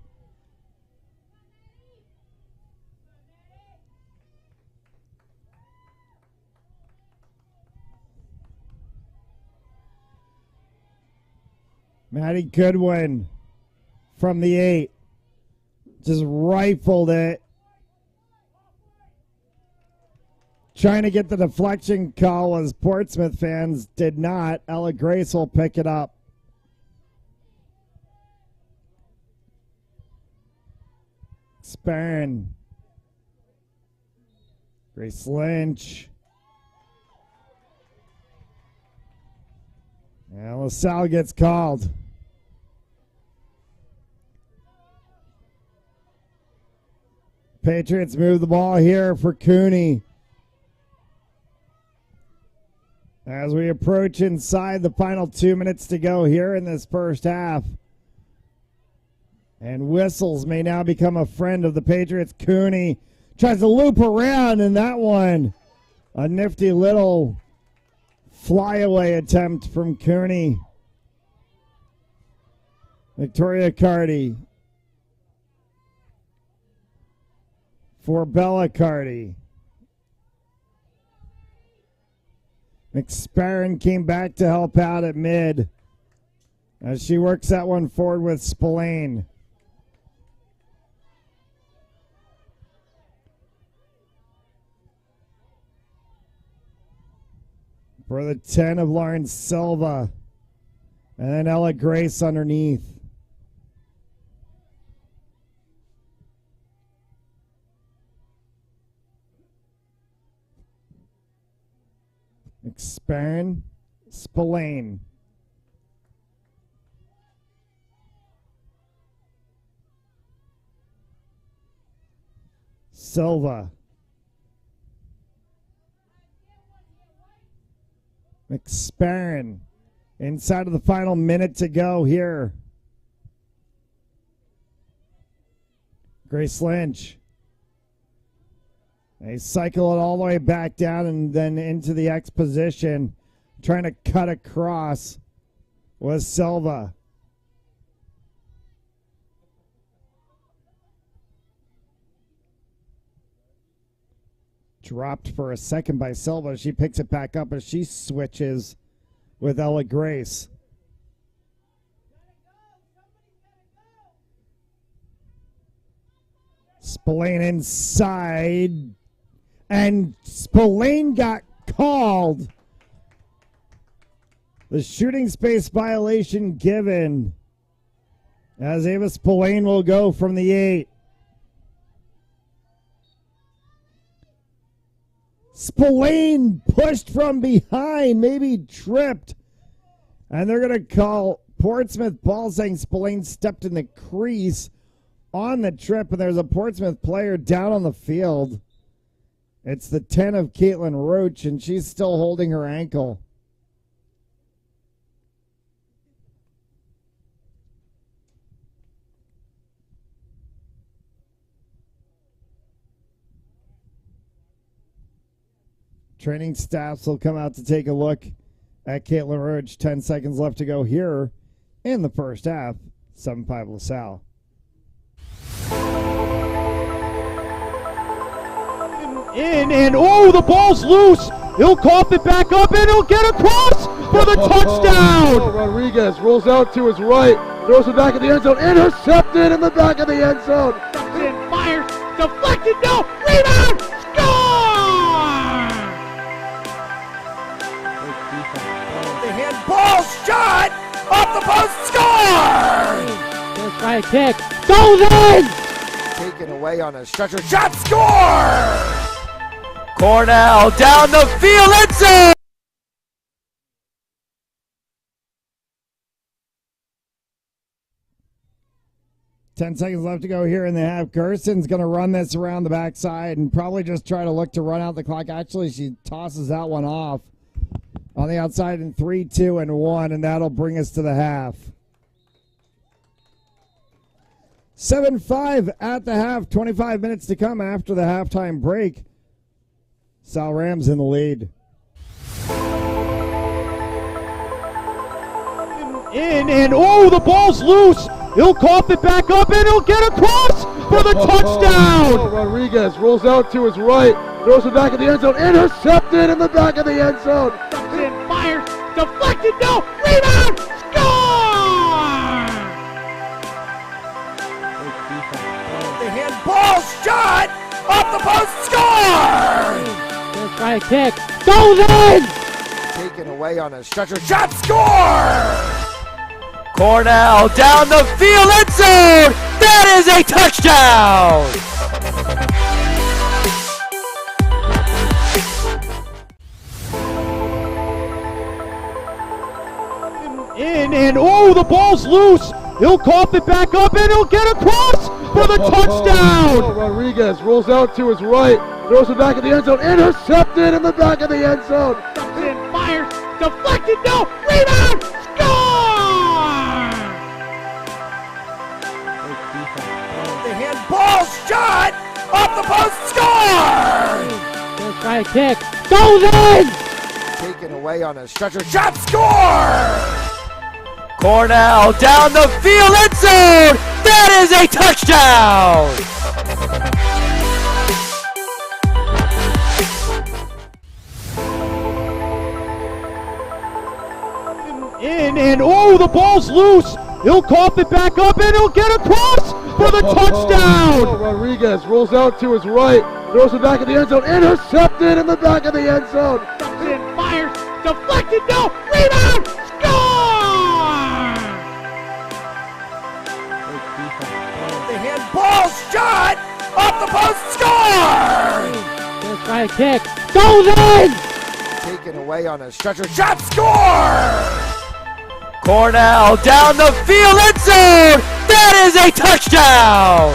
Speaker 4: Maddie Goodwin from the 8. Just rifled it. Trying to get the deflection call as Portsmouth fans did not. Ella Grace will pick it up. Sparren. Grace Lynch. And LaSalle gets called. Patriots move the ball here for Cooney. As we approach inside the final 2 minutes to go here in this first half. And whistles may now become a friend of the Patriots. Cooney tries to loop around, and that one, a nifty little flyaway attempt from Cooney. Victoria Carty for Bella Carty. McSparran came back to help out at mid as she works that one forward with Spillane. For the 10 of Lauren Silva. And then Ella Grace underneath. McSparran, Spillane. Silva. McSparran. Inside of the final minute to go here. Grace Lynch. They cycle it all the way back down and then into the X position. Trying to cut across was Silva. Dropped for a second by Silva. She picks it back up as she switches with Ella Grace. Spillane inside. And Spillane got called. The shooting space violation given as Ava Spillane will go from the 8. Spillane pushed from behind, maybe tripped. And they're going to call Portsmouth ball, saying Spillane stepped in the crease on the trip, and there's a Portsmouth player down on the field. It's the 10 of Caitlin Roach, and she's still holding her ankle. Training staffs will come out to take a look at Caitlin Rouge. 10 seconds left to go here in the first half. 7-5 LaSalle.
Speaker 2: And the ball's loose. He'll cough it back up, and he'll get across for the touchdown.
Speaker 3: Rodriguez rolls out to his right, throws it back in the end zone, intercepted in the back of the end zone.
Speaker 2: And fires, deflected, no, rebound, score!
Speaker 1: The handball shot off the post, score!
Speaker 2: First try kick, goes in!
Speaker 1: Taken away on a stretcher, shot, score! Cornell down the field, end zone!
Speaker 4: 10 seconds left to go here in the half. Gerson's going to run this around the backside and probably just try to look to run out the clock. Actually, she tosses that one off on the outside in 3, 2, and 1, and that'll bring us to the half. 7-5 at the half. 25 minutes to come after the halftime break. Salle Rams in the lead.
Speaker 2: And the ball's loose. He'll cough it back up, and he'll get across for the touchdown.
Speaker 3: Rodriguez rolls out to his right, throws it back in the end zone, intercepted in the back of the end zone.
Speaker 2: And fires, deflected, no, rebound, score!
Speaker 1: The handball shot off the post, score!
Speaker 2: First try kick, goes in!
Speaker 1: Taken away on a stretcher, shot, score! Cornell down the field, end zone! That is a touchdown!
Speaker 2: And the ball's loose. He'll cough it back up, and he'll get across for the touchdown.
Speaker 3: Rodriguez rolls out to his right, throws it back in the end zone, intercepted in the back of the end zone.
Speaker 2: And fires, deflected, no, rebound, score!
Speaker 1: The handball shot off the post, score!
Speaker 2: First try kick, goes in!
Speaker 1: Taken away on a stretcher, shot, score! Cornell down the field, end zone! That is a touchdown!
Speaker 2: And the ball's loose. He'll cough it back up, and he'll get across for the touchdown.
Speaker 3: Rodriguez rolls out to his right, throws it back in the end zone, intercepted in the back of the end zone.
Speaker 2: And fires, deflected, no, rebound, score!
Speaker 1: The handball shot off the post, score!
Speaker 2: First try kick, goes in!
Speaker 1: Taken away on a stretcher, shot, score! Cornell down the field, end zone! That is a touchdown!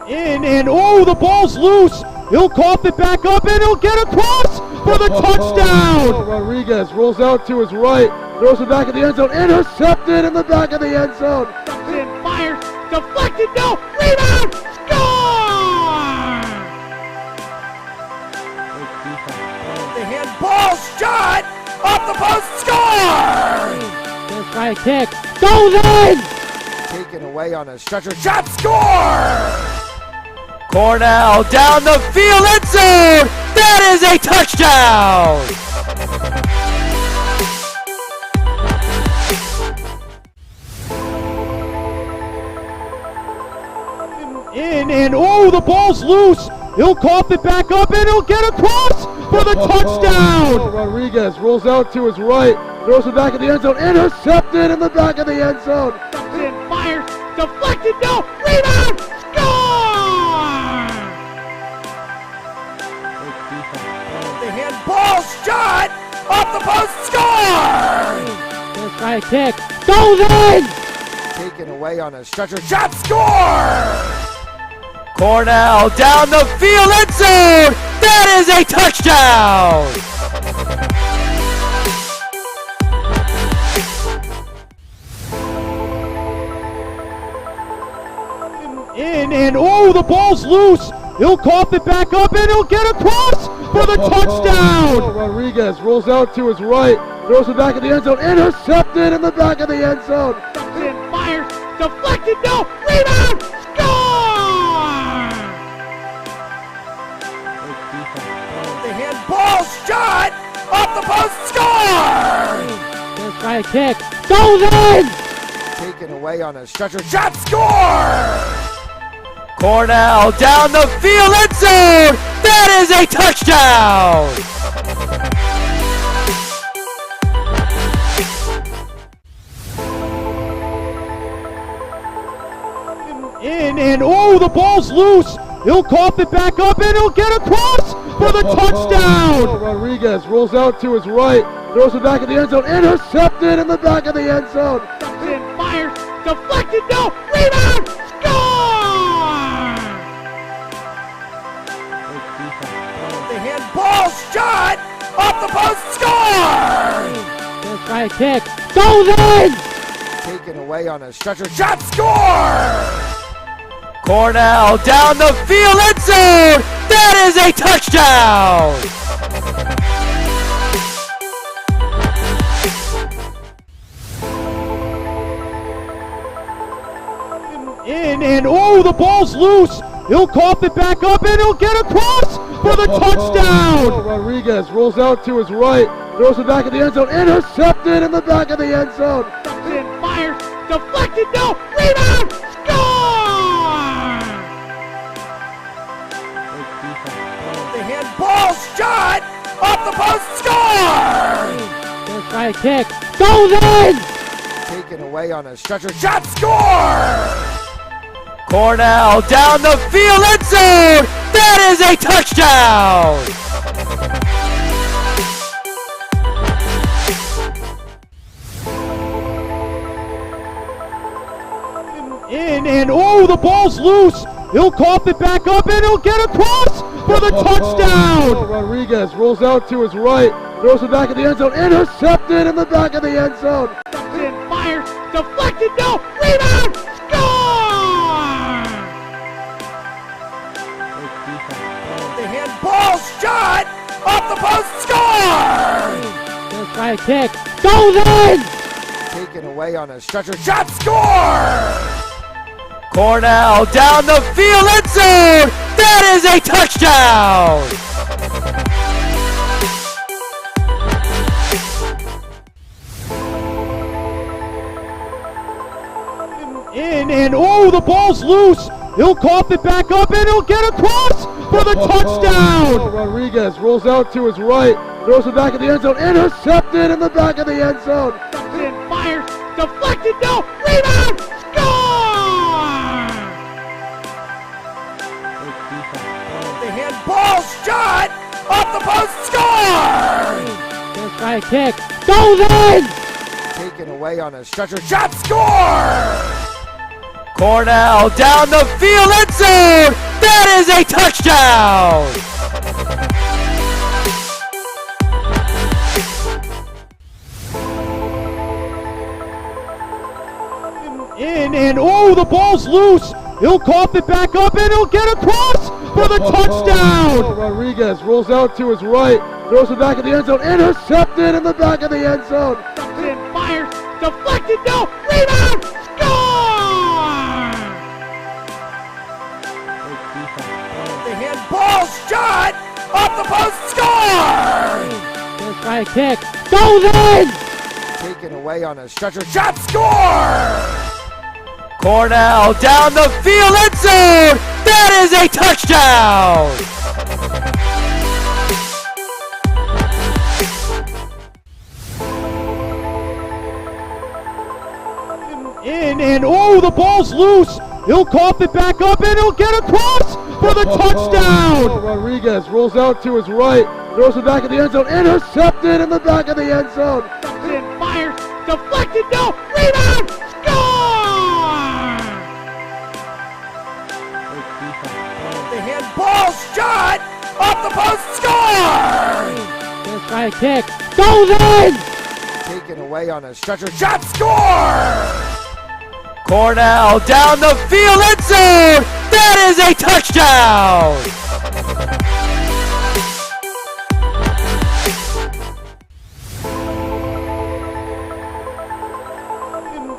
Speaker 2: And the ball's loose. He'll cough it back up, and he'll get across for the touchdown.
Speaker 3: Rodriguez rolls out to his right, throws it back in the end zone, intercepted in the back of the end zone.
Speaker 2: And fires, deflected, no, rebound, score!
Speaker 1: The handball shot off the post, score!
Speaker 2: First try kick, goes in!
Speaker 1: Taken away on a stretcher, shot, score! Cornell down the field, end zone! That is a touchdown!
Speaker 2: And the ball's loose. He'll cough it back up, and he'll get across for the touchdown.
Speaker 3: Rodriguez rolls out to his right, throws it back in the end zone, intercepted in the back of the end zone.
Speaker 2: And fires, deflected, no, rebound, score!
Speaker 1: The handball shot off the post, score!
Speaker 2: First try kick, goes in!
Speaker 1: Taken away on a stretcher, shot, score! Cornell down the field, end zone! That is a touchdown!
Speaker 2: In and oh, the ball's loose. He'll cough it back up and he'll get across for the touchdown.
Speaker 3: Rodriguez rolls out to his right, throws it back in the end zone, intercepted in the back of the end zone.
Speaker 2: And fires, deflected, no, rebound, score!
Speaker 1: The handball shot off the post, score!
Speaker 2: Let's try a kick, goes in!
Speaker 1: Taken away on a stretcher, shot, score! Cornell down the field, end zone! That is a touchdown!
Speaker 2: In and oh, the ball's loose. He'll cough it back up and he'll get across for the touchdown.
Speaker 3: Rodriguez rolls out to his right, throws it back in the end zone, intercepted in the back of the end zone.
Speaker 2: And fires, deflected, no, rebound, score!
Speaker 1: The handball shot off the post, score!
Speaker 2: Let's try a kick, goes in!
Speaker 1: Taken away on a stretcher, shot, score! Cornell down the field, end zone! That is a touchdown!
Speaker 2: In and oh, the ball's loose. He'll cough it back up and he'll get across for the touchdown.
Speaker 3: Rodriguez rolls out to his right, throws it back in the end zone, intercepted in the back of the end zone.
Speaker 2: And fires, deflected, no, rebound, score!
Speaker 1: The handball shot off the post, score!
Speaker 2: Let's try a kick, goes in!
Speaker 1: Taken away on a stretcher, shot, score! Cornell down the field, end zone! That is a touchdown!
Speaker 2: In and oh, the ball's loose. He'll cough it back up and he'll get across for the touchdown.
Speaker 3: Rodriguez rolls out to his right, throws it back in the end zone, intercepted in the back of the end zone.
Speaker 2: And fires, deflected, no, rebound, score!
Speaker 1: The handball shot off the post, score!
Speaker 2: Let's try a kick, goes in!
Speaker 1: Taken away on a stretcher, shot, score! Cornell down the field, end zone! That is a touchdown!
Speaker 2: In and oh, the ball's loose. He'll cough it back up and he'll get across for the touchdown.
Speaker 3: Rodriguez rolls out to his right, throws it back in the end zone, intercepted in the back of the end zone.
Speaker 2: And fires, deflected, no, rebound, score!
Speaker 1: The handball shot off the post, score!
Speaker 2: Let's try a kick, goes in!
Speaker 1: Taken away on a stretcher, shot, score! Cornell down the field, end zone! That is a touchdown!
Speaker 2: In and oh, the ball's loose. He'll cough it back up and he'll get across for the touchdown.
Speaker 3: Rodriguez rolls out to his right, throws it back in the end zone, intercepted in the back of the end zone.
Speaker 2: And fires, deflected, no, rebound, score!
Speaker 1: The handball shot off the post, score!
Speaker 2: Let's try a kick, goes in!
Speaker 1: Taken away on a stretcher, shot, score! Cornell down the field, end zone! That is a touchdown!
Speaker 2: In and oh, the ball's loose. He'll cough it back up and he'll get across for the touchdown.
Speaker 3: Rodriguez rolls out to his right, throws it back in the end zone, intercepted in the back of the end zone.
Speaker 2: And fires, deflected, no, rebound, score!
Speaker 1: The handball shot off the post, score!
Speaker 2: Let's try a kick, goes in!
Speaker 1: Taken away on a stretcher, shot, score! Cornell down the field, end zone! That is a touchdown!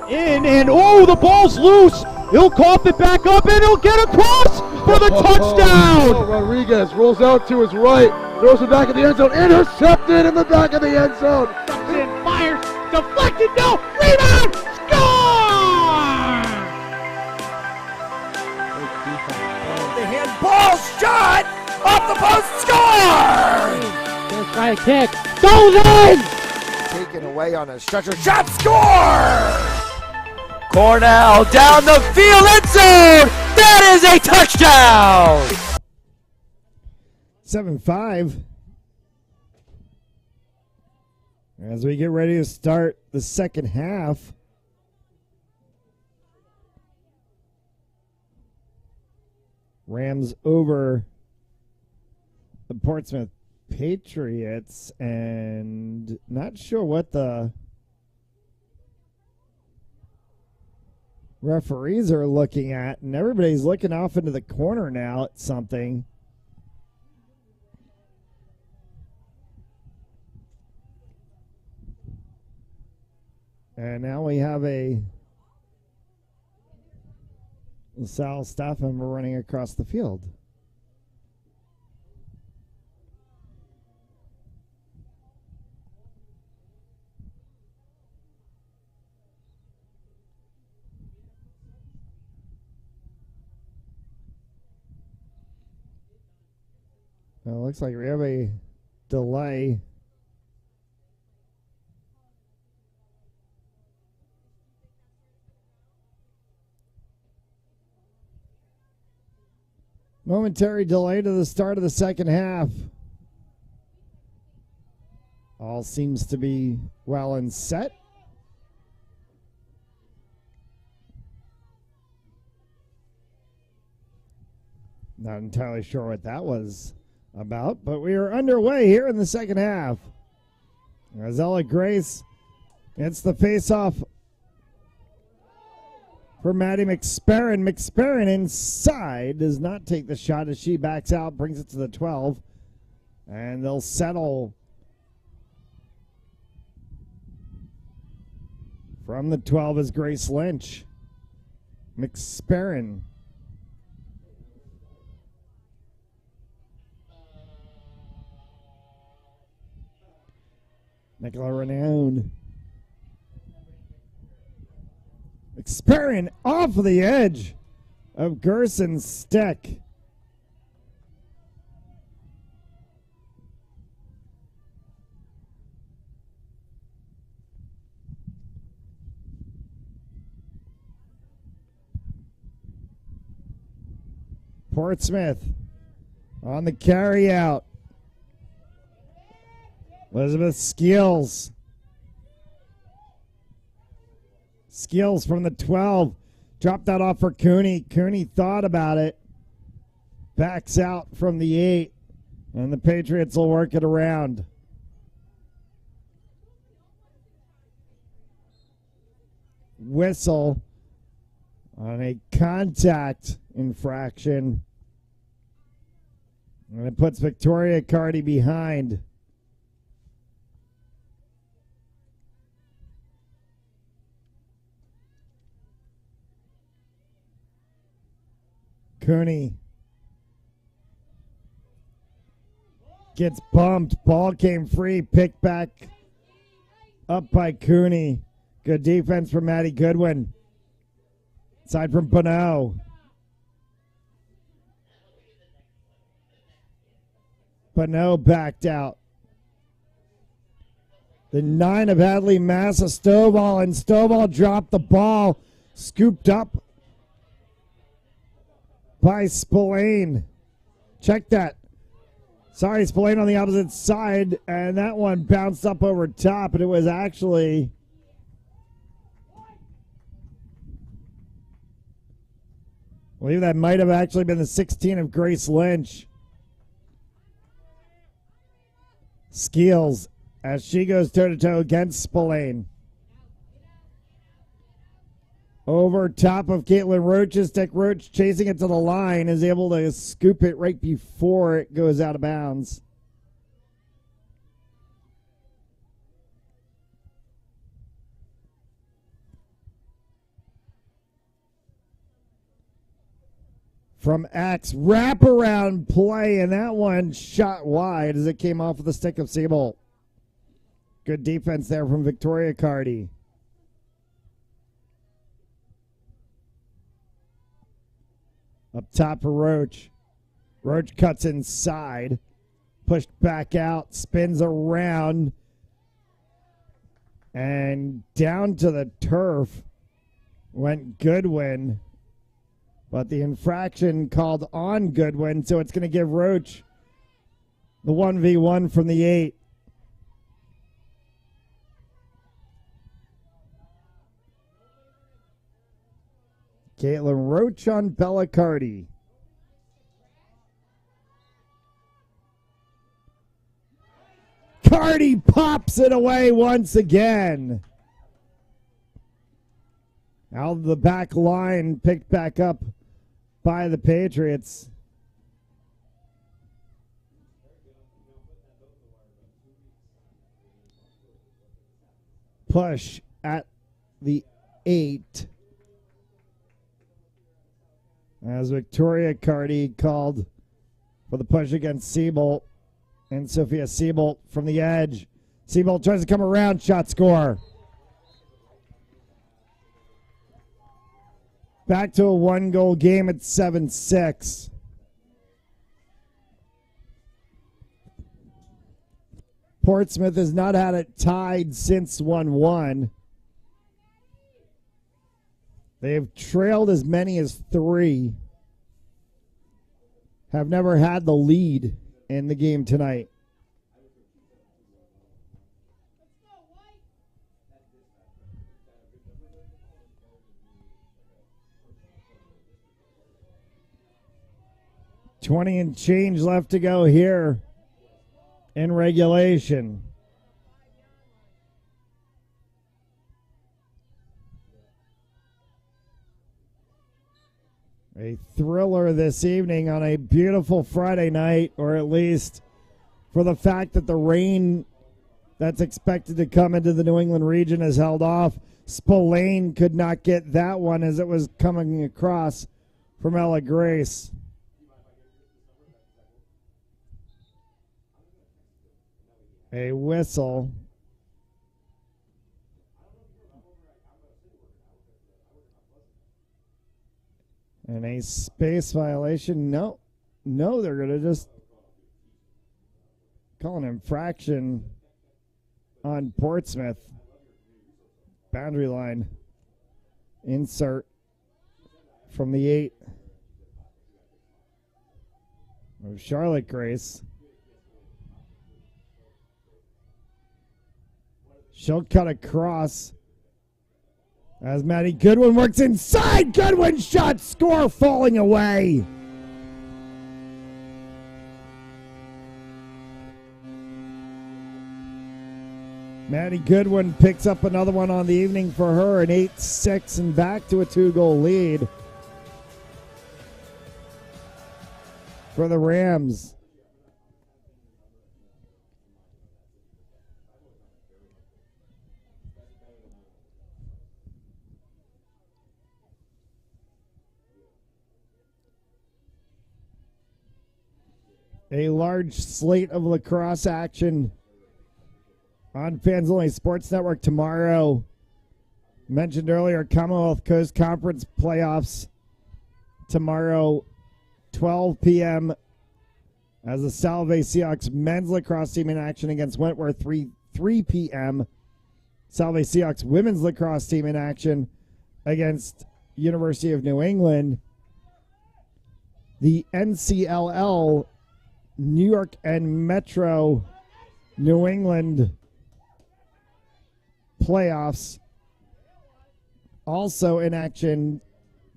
Speaker 2: In and oh, the ball's loose. He'll cough it back up and he'll get across for the touchdown.
Speaker 3: Oh, Rodriguez rolls out to his right, throws it back in the end zone, intercepted in the back of the end zone.
Speaker 2: In, fires, deflected, no, rebound, score!
Speaker 1: The handball shot off the post, score!
Speaker 2: Let's try a kick, goes in!
Speaker 1: Taken away on a stretcher shot, score! Cornell down the field, end zone! That is a touchdown!
Speaker 4: 7-5. As we get ready to start the second half. Rams over the Portsmouth Patriots, and not sure what the referees are looking at, and everybody's looking off into the corner now at something. And now we have a Salle staff member running across the field. Well, it looks like we have a delay. Momentary delay to the start of the second half. All seems to be well and set. Not entirely sure what that was about, but we are underway here in the second half. Ella Grace gets the face-off for Maddie McSperrin. McSperrin inside does not take the shot as she backs out, brings it to the 12, and they'll settle from the 12 is Grace Lynch. McSperrin. Nicola Renown. McSperrin off of the edge of Gerson's stick. Portsmouth on the carry out. Elizabeth Skills. Skills from the 12. Dropped that off for Cooney. Cooney thought about it. Backs out from the 8. And the Patriots will work it around. Whistle on a contact infraction. And it puts Victoria Cardi behind. Cooney gets bumped. Ball came free. Picked back up by Cooney. Good defense from Maddie Goodwin. Side from Bonneau. Bonneau backed out. The 9 of Hadley Massa Stovall, and Stovall dropped the ball. Scooped up by Spillane. Check that. Sorry, Spillane on the opposite side, and that one bounced up over top, and it was actually I believe that might have actually been the 16 of Grace Lynch. Skeels as she goes toe-to-toe against Spillane. Over top of Caitlin Roach's stick. Roach chasing it to the line, is able to scoop it right before it goes out of bounds. From X, wraparound play, and that one shot wide as it came off of the stick of Siebold. Good defense there from Victoria Cardi. Up top for Roach. Roach cuts inside. Pushed back out. Spins around. And down to the turf went Goodwin. But the infraction called on Goodwin, so it's going to give Roach the 1v1 from the 8. Caitlin Roach on Bella Cardi. Cardi pops it away once again. Out of the back line, picked back up by the Patriots. Push at the 8. As Victoria Cardi called for the push against Siebold. And Sophia Siebold from the edge. Siebold tries to come around, shot score. Back to a 1-goal game at 7-6. Portsmouth has not had it tied since 1-1. They've trailed as many as 3. Have never had the lead in the game tonight. $20 and change left to go here in regulation. A thriller this evening on a beautiful Friday night, or at least for the fact that the rain that's expected to come into the New England region is held off. Spillane could not get that one as it was coming across from Ella Grace. A whistle. And a space violation. No, they're going to just call an infraction on Portsmouth. Boundary line. Insert from the 8 of Charlotte Grace. She'll cut across. As Maddie Goodwin works inside. Goodwin shot, score, falling away. Maddie Goodwin picks up another one on the evening for her, an 8-6 and back to a 2-goal lead for the Rams. A large slate of lacrosse action on Fans Only Sports Network tomorrow. Mentioned earlier, Commonwealth Coast Conference playoffs tomorrow, 12 p.m. as the Salle Seahawks men's lacrosse team in action against Wentworth, 3 p.m. Salle Seahawks women's lacrosse team in action against University of New England. The NCLL New York and Metro New England playoffs also in action.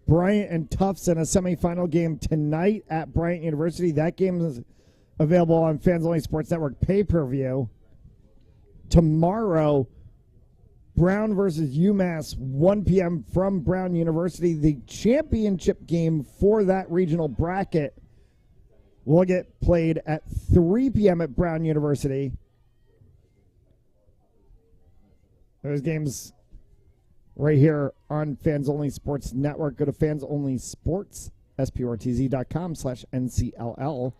Speaker 4: Bryant and Tufts in a semifinal game tonight at Bryant University. That game is available on Fans Only Sports Network pay-per-view. Tomorrow, Brown versus UMass, 1 p.m. from Brown University. The championship game for that regional bracket will get played at 3 p.m. at Brown University. Those games right here on Fans Only Sports Network. Go to Fans Only Sports, sportz.com/NCLL.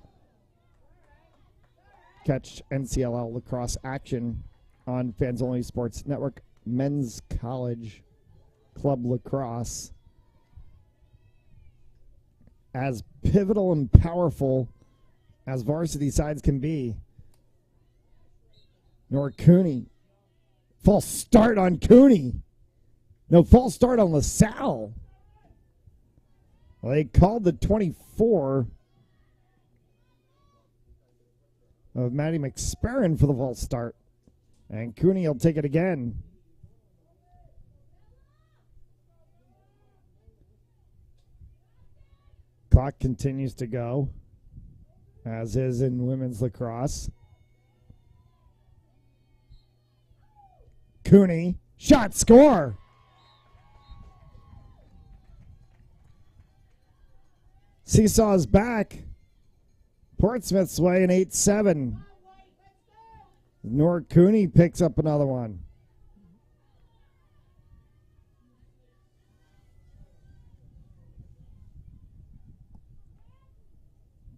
Speaker 4: Catch NCLL lacrosse action on Fans Only Sports Network. Men's College Club Lacrosse. As pivotal and powerful as varsity sides can be. Nor Cooney. False start on Cooney. No, false start on LaSalle. Well, they called the 24 of Maddie McSperrin for the false start. And Cooney will take it again. Clock continues to go, as is in women's lacrosse. Cooney, shot, score. Seesaw's back. Portsmouth's way in 8-7. Nor Cooney picks up another one.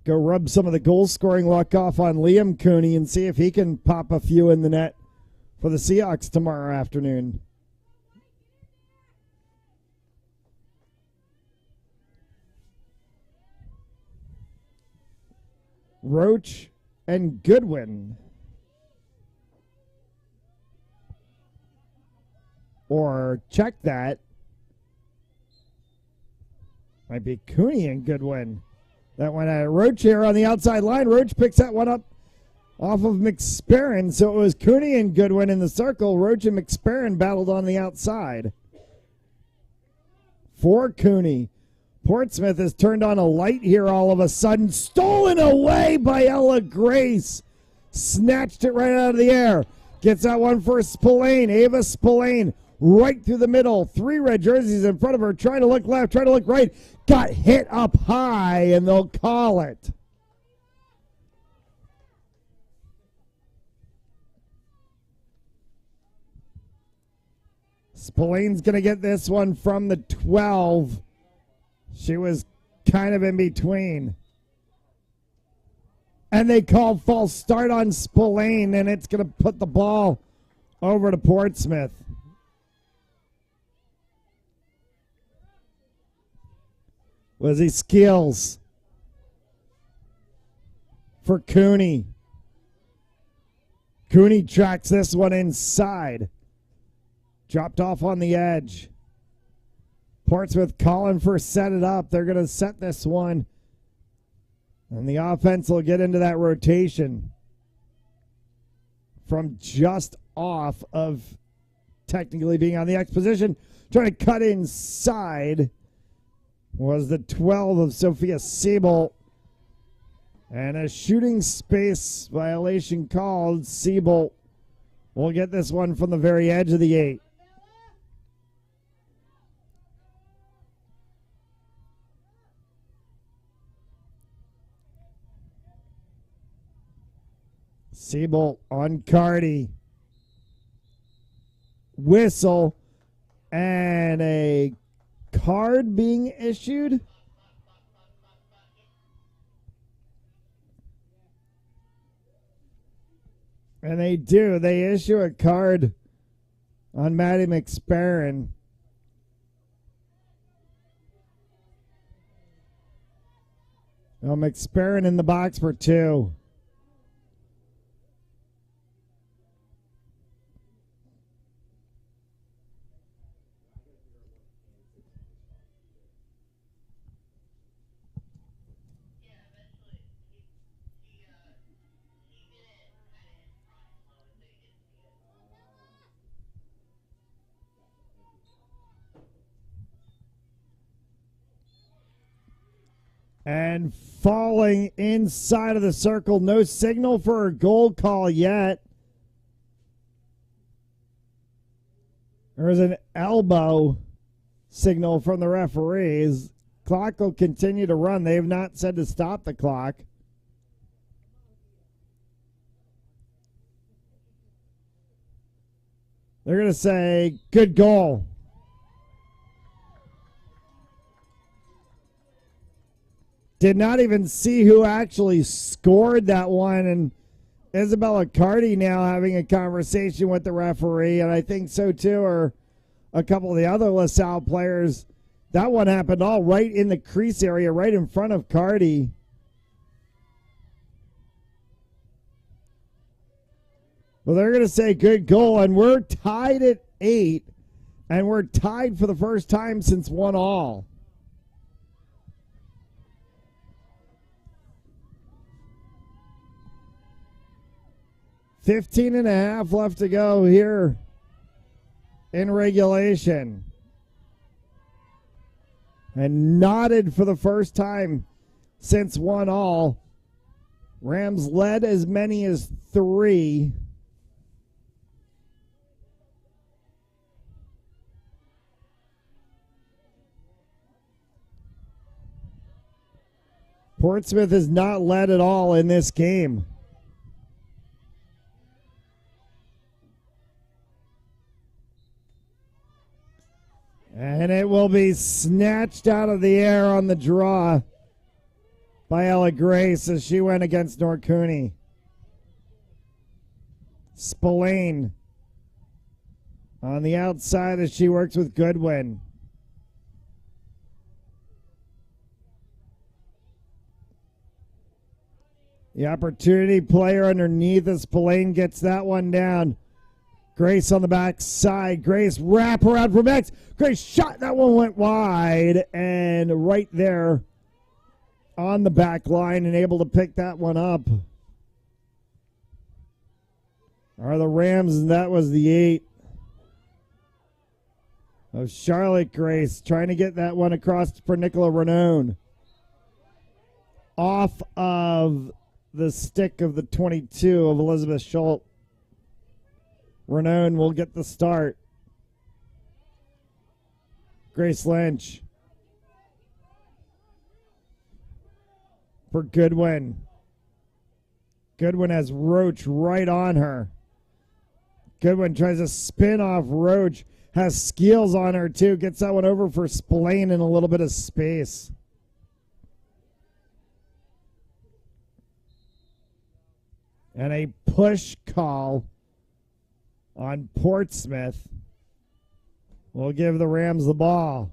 Speaker 4: Go rub some of the goal-scoring luck off on Liam Cooney and see if he can pop a few in the net for the Seahawks tomorrow afternoon. Roach and Goodwin. Or check that. Might be Cooney and Goodwin. That one at Roach here on the outside line. Roach picks that one up off of McSperrin. So it was Cooney and Goodwin in the circle. Roach and McSperrin battled on the outside. For Cooney. Portsmouth has turned on a light here all of a sudden. Stolen away by Ella Grace. Snatched it right out of the air. Gets that one for Spillane. Ava Spillane right through the middle. 3 red jerseys in front of her. Trying to look left, trying to look right. Got hit up high, and they'll call it. Spillane's going to get this one from the 12. She was kind of in between. And they call false start on Spillane, and it's going to put the ball over to Portsmouth. Lizzie Skills for Cooney. Cooney tracks this one inside. Dropped off on the edge. Portsmouth calling for set it up. They're going to set this one. And the offense will get into that rotation from just off of technically being on the X position. Trying to cut inside was the 12 of Sophia Siebel. And a shooting space violation called. Siebel will get this one from the very edge of the 8. Siebel on Cardi. Whistle and a card being issued. And they do. They issue a card on Maddie McSperrin. Well, McSperrin in the box for 2. And falling inside of the circle. No signal for a goal call yet. There's an elbow signal from the referees. Clock will continue to run. They have not said to stop the clock. They're going to say, good goal. Did not even see who actually scored that one. And Isabella Cardi now having a conversation with the referee, and I think so too are a couple of the other LaSalle players. That one happened all right in the crease area, right in front of Cardi. Well, they're going to say good goal, and we're tied at 8, and we're tied for the first time since 1-1. Fifteen and a half left to go here in regulation. And knotted for the first time since 1-1. Rams led as many as 3. Portsmouth has not led at all in this game. And it will be snatched out of the air on the draw by Ella Grace as she went against Norcooney. Spillane on the outside as she works with Goodwin. The opportunity player underneath as Spillane gets that one down. Grace on the back side. Grace wrap around from X. Grace shot. That one went wide and right there on the back line and able to pick that one up. Are the Rams, and that was the 8 of Charlotte Grace trying to get that one across for Nicola Renone. Off of the stick of the 22 of Elizabeth Schultz. Renone will get the start. Grace Lynch for Goodwin. Goodwin has Roach right on her. Goodwin tries to spin off Roach. Has Skeels on her too. Gets that one over for Spillane in a little bit of space. And a push call on Portsmouth will give the Rams the ball.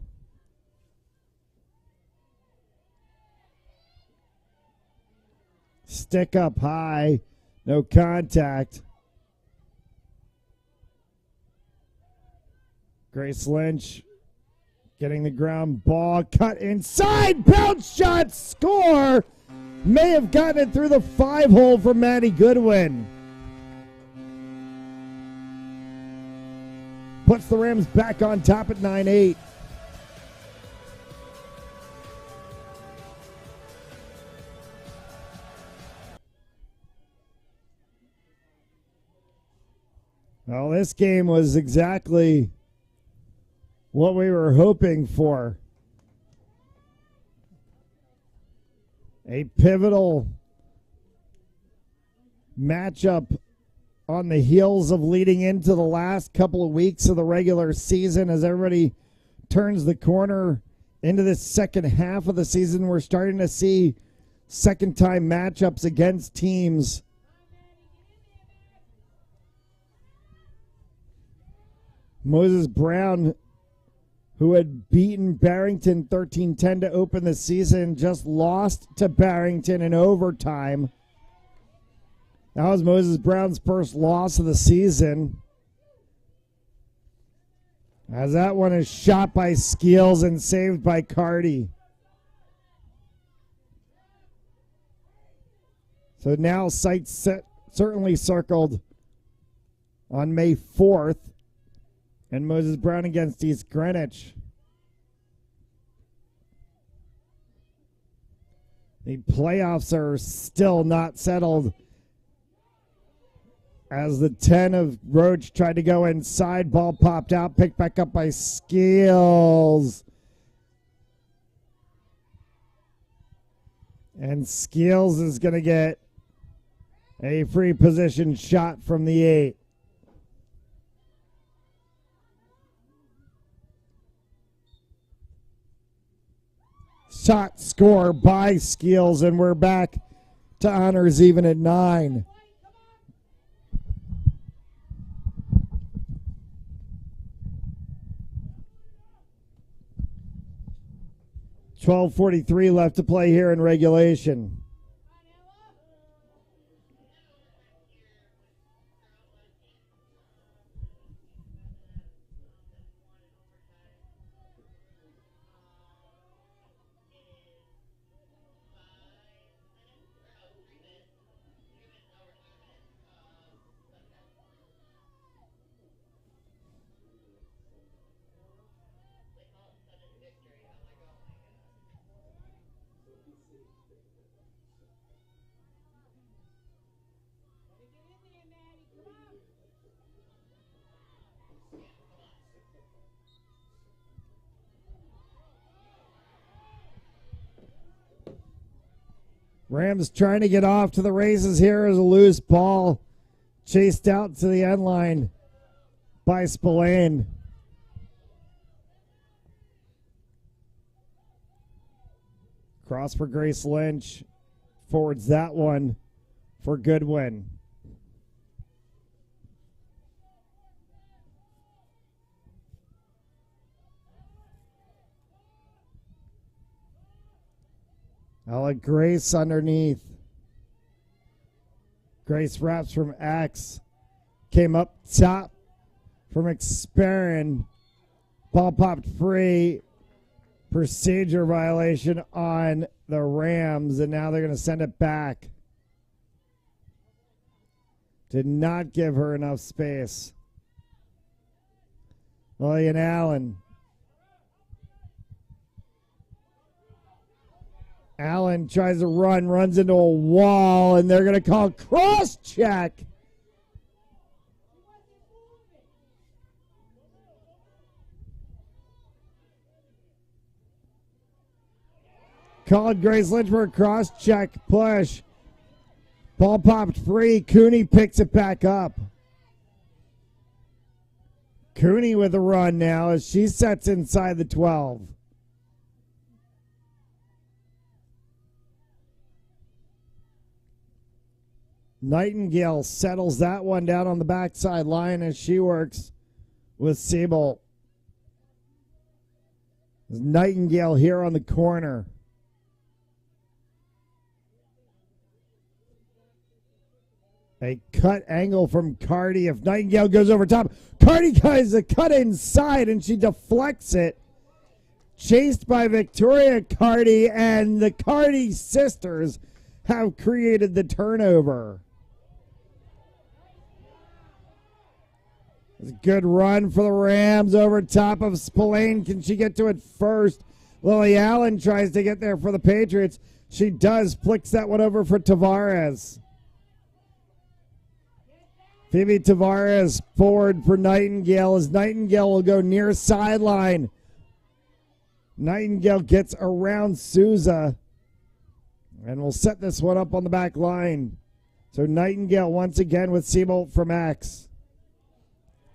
Speaker 4: Stick up high, no contact. Grace Lynch getting the ground ball, cut inside, bounce shot, score! May have gotten it through the 5-hole for Maddie Goodwin. Puts the Rams back on top at 9-8. Well, this game was exactly what we were hoping for. A pivotal matchup on the heels of leading into the last couple of weeks of the regular season as everybody turns the corner into this second half of the season. We're starting to see second-time matchups against teams Moses Brown, who had beaten Barrington 13-10 to open the season, just lost to Barrington in overtime. That was Moses Brown's first loss of the season. As that one is shot by Skeels and saved by Cardi. So now sights set, certainly circled on May 4th. And Moses Brown against East Greenwich. The playoffs are still not settled As the 10 of Roach tried to go inside, ball popped out, picked back up by Skeels. And Skeels is going to get a free position shot from the 8. Shot score by Skeels, and we're back to honors even at 9. .12:43 left to play here in regulation. Rams trying to get off to the races here as a loose ball chased out to the end line by Spillane. Cross for Grace Lynch. Forwards that one for Goodwin. I'll let Grace underneath. Grace wraps from X. Came up top from Experin. Ball popped free. Procedure violation on the Rams, and now they're going to send it back. Did not give her enough space. Lillian Allen. Allen tries to run, runs into a wall, and they're going to call cross check. Called Grace Lynch for a cross check push. Ball popped free. Cooney picks it back up. Cooney with a run now as she sets inside the 12. Nightingale settles that one down on the backside line as she works with Siebel. Nightingale here on the corner. A cut angle from Cardi. If Nightingale goes over top, Cardi guys a cut inside and she deflects it. Chased by Victoria Cardi, and the Cardi sisters have created the turnover. It's a good run for the Rams over top of Spillane. Can she get to it first? Lily Allen tries to get there for the Patriots. She does. Flicks that one over for Tavares. Phoebe Tavares forward for Nightingale as Nightingale will go near sideline. Nightingale gets around Souza and will set this one up on the back line. So Nightingale once again with Seabolt from X.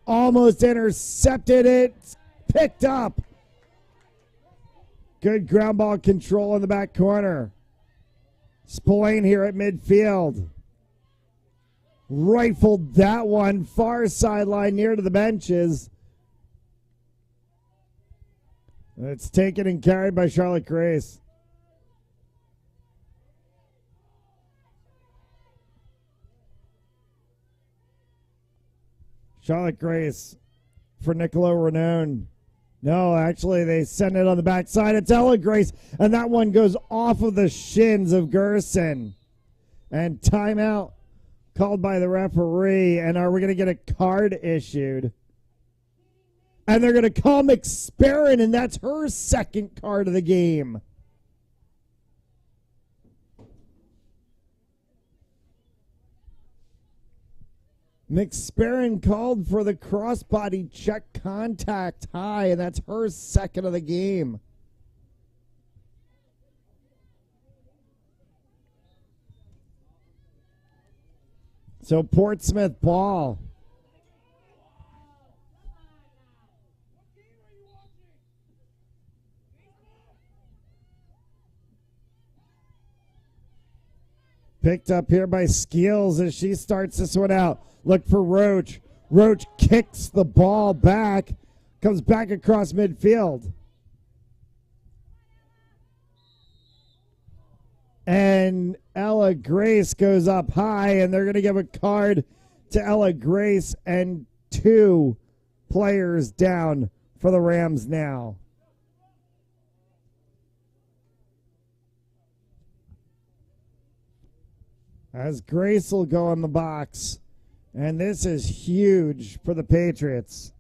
Speaker 4: Almost intercepted it. Picked up. Good ground ball control in the back corner. Spillane here at midfield. Rifled that one far sideline near to the benches. It's taken and carried by Charlotte Grace. Charlotte Grace for Niccolo Renone. No, actually, they send it on the backside. It's Ella Grace, and that one goes off of the shins of Gerson. And timeout called by the referee. And are we going to get a card issued? And they're going to call McSperrin, and that's her second card of the game. McSparron called for the crossbody check contact high, and that's her second of the game. So Portsmouth ball. Picked up here by Skeels as she starts this one out. Look for Roach. Roach kicks the ball back. Comes back across midfield. And Ella Grace goes up high, and they're going to give a card to Ella Grace, and 2 players down for the Rams now. As Grace will go in the box. And this is huge for the Patriots.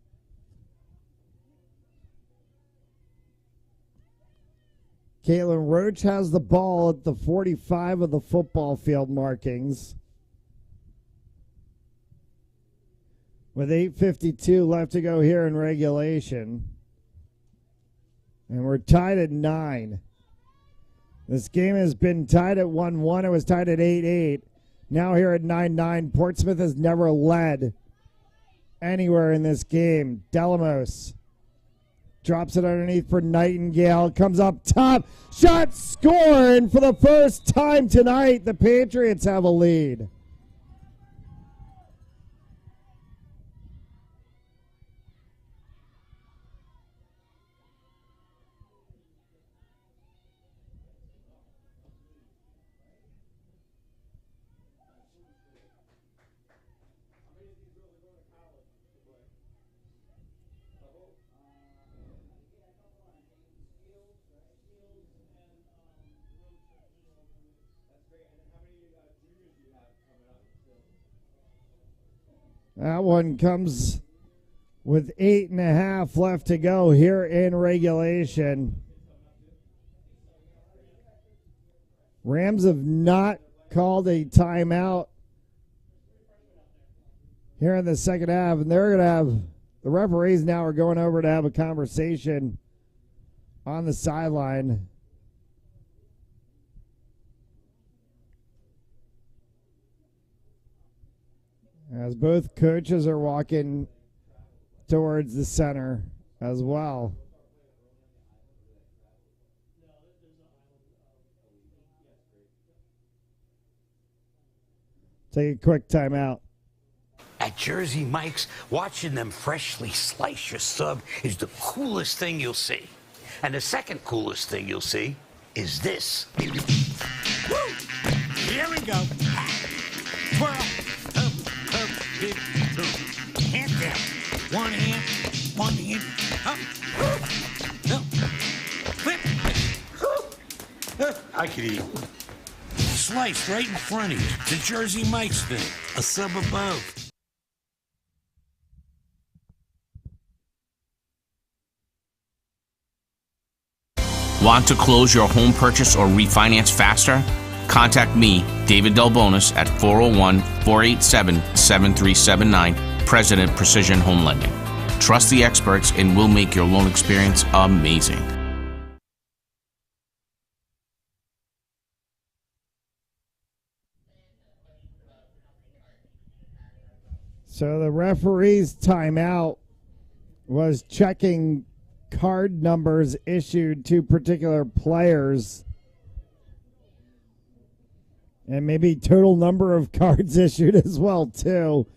Speaker 4: Caitlin Roach has the ball at the 45 of the football field markings. With 8:52 left to go here in regulation. And we're tied at 9. This game has been tied at 1-1. It was tied at 8-8. Now here at 9-9. Portsmouth has never led anywhere in this game. Delamos drops it underneath for Nightingale. Comes up top. Shot scored. For the first time tonight, the Patriots have a lead. That one comes with 8.5 left to go here in regulation. Rams have not called a timeout here in the second half, and they're going to have the referees now are going over to have a conversation on the sideline. As both coaches are walking towards the center as well. Take a quick timeout.
Speaker 5: At Jersey Mike's, watching them freshly slice your sub is the coolest thing you'll see. And the second coolest thing you'll see is this. Woo! Here we go. Twirl. Up, big, hand down. One hand, up. No. Flip. I could eat. Sliced right in front of you. The Jersey Mike's thing. A sub above.
Speaker 8: Want to close your home purchase or refinance faster? Contact me, David Delbonis, at 401-487-7379, President Precision Home Lending. Trust the experts and we'll make your loan experience amazing.
Speaker 4: So the referee's timeout was checking card numbers issued to particular players and maybe total number of cards issued as well too.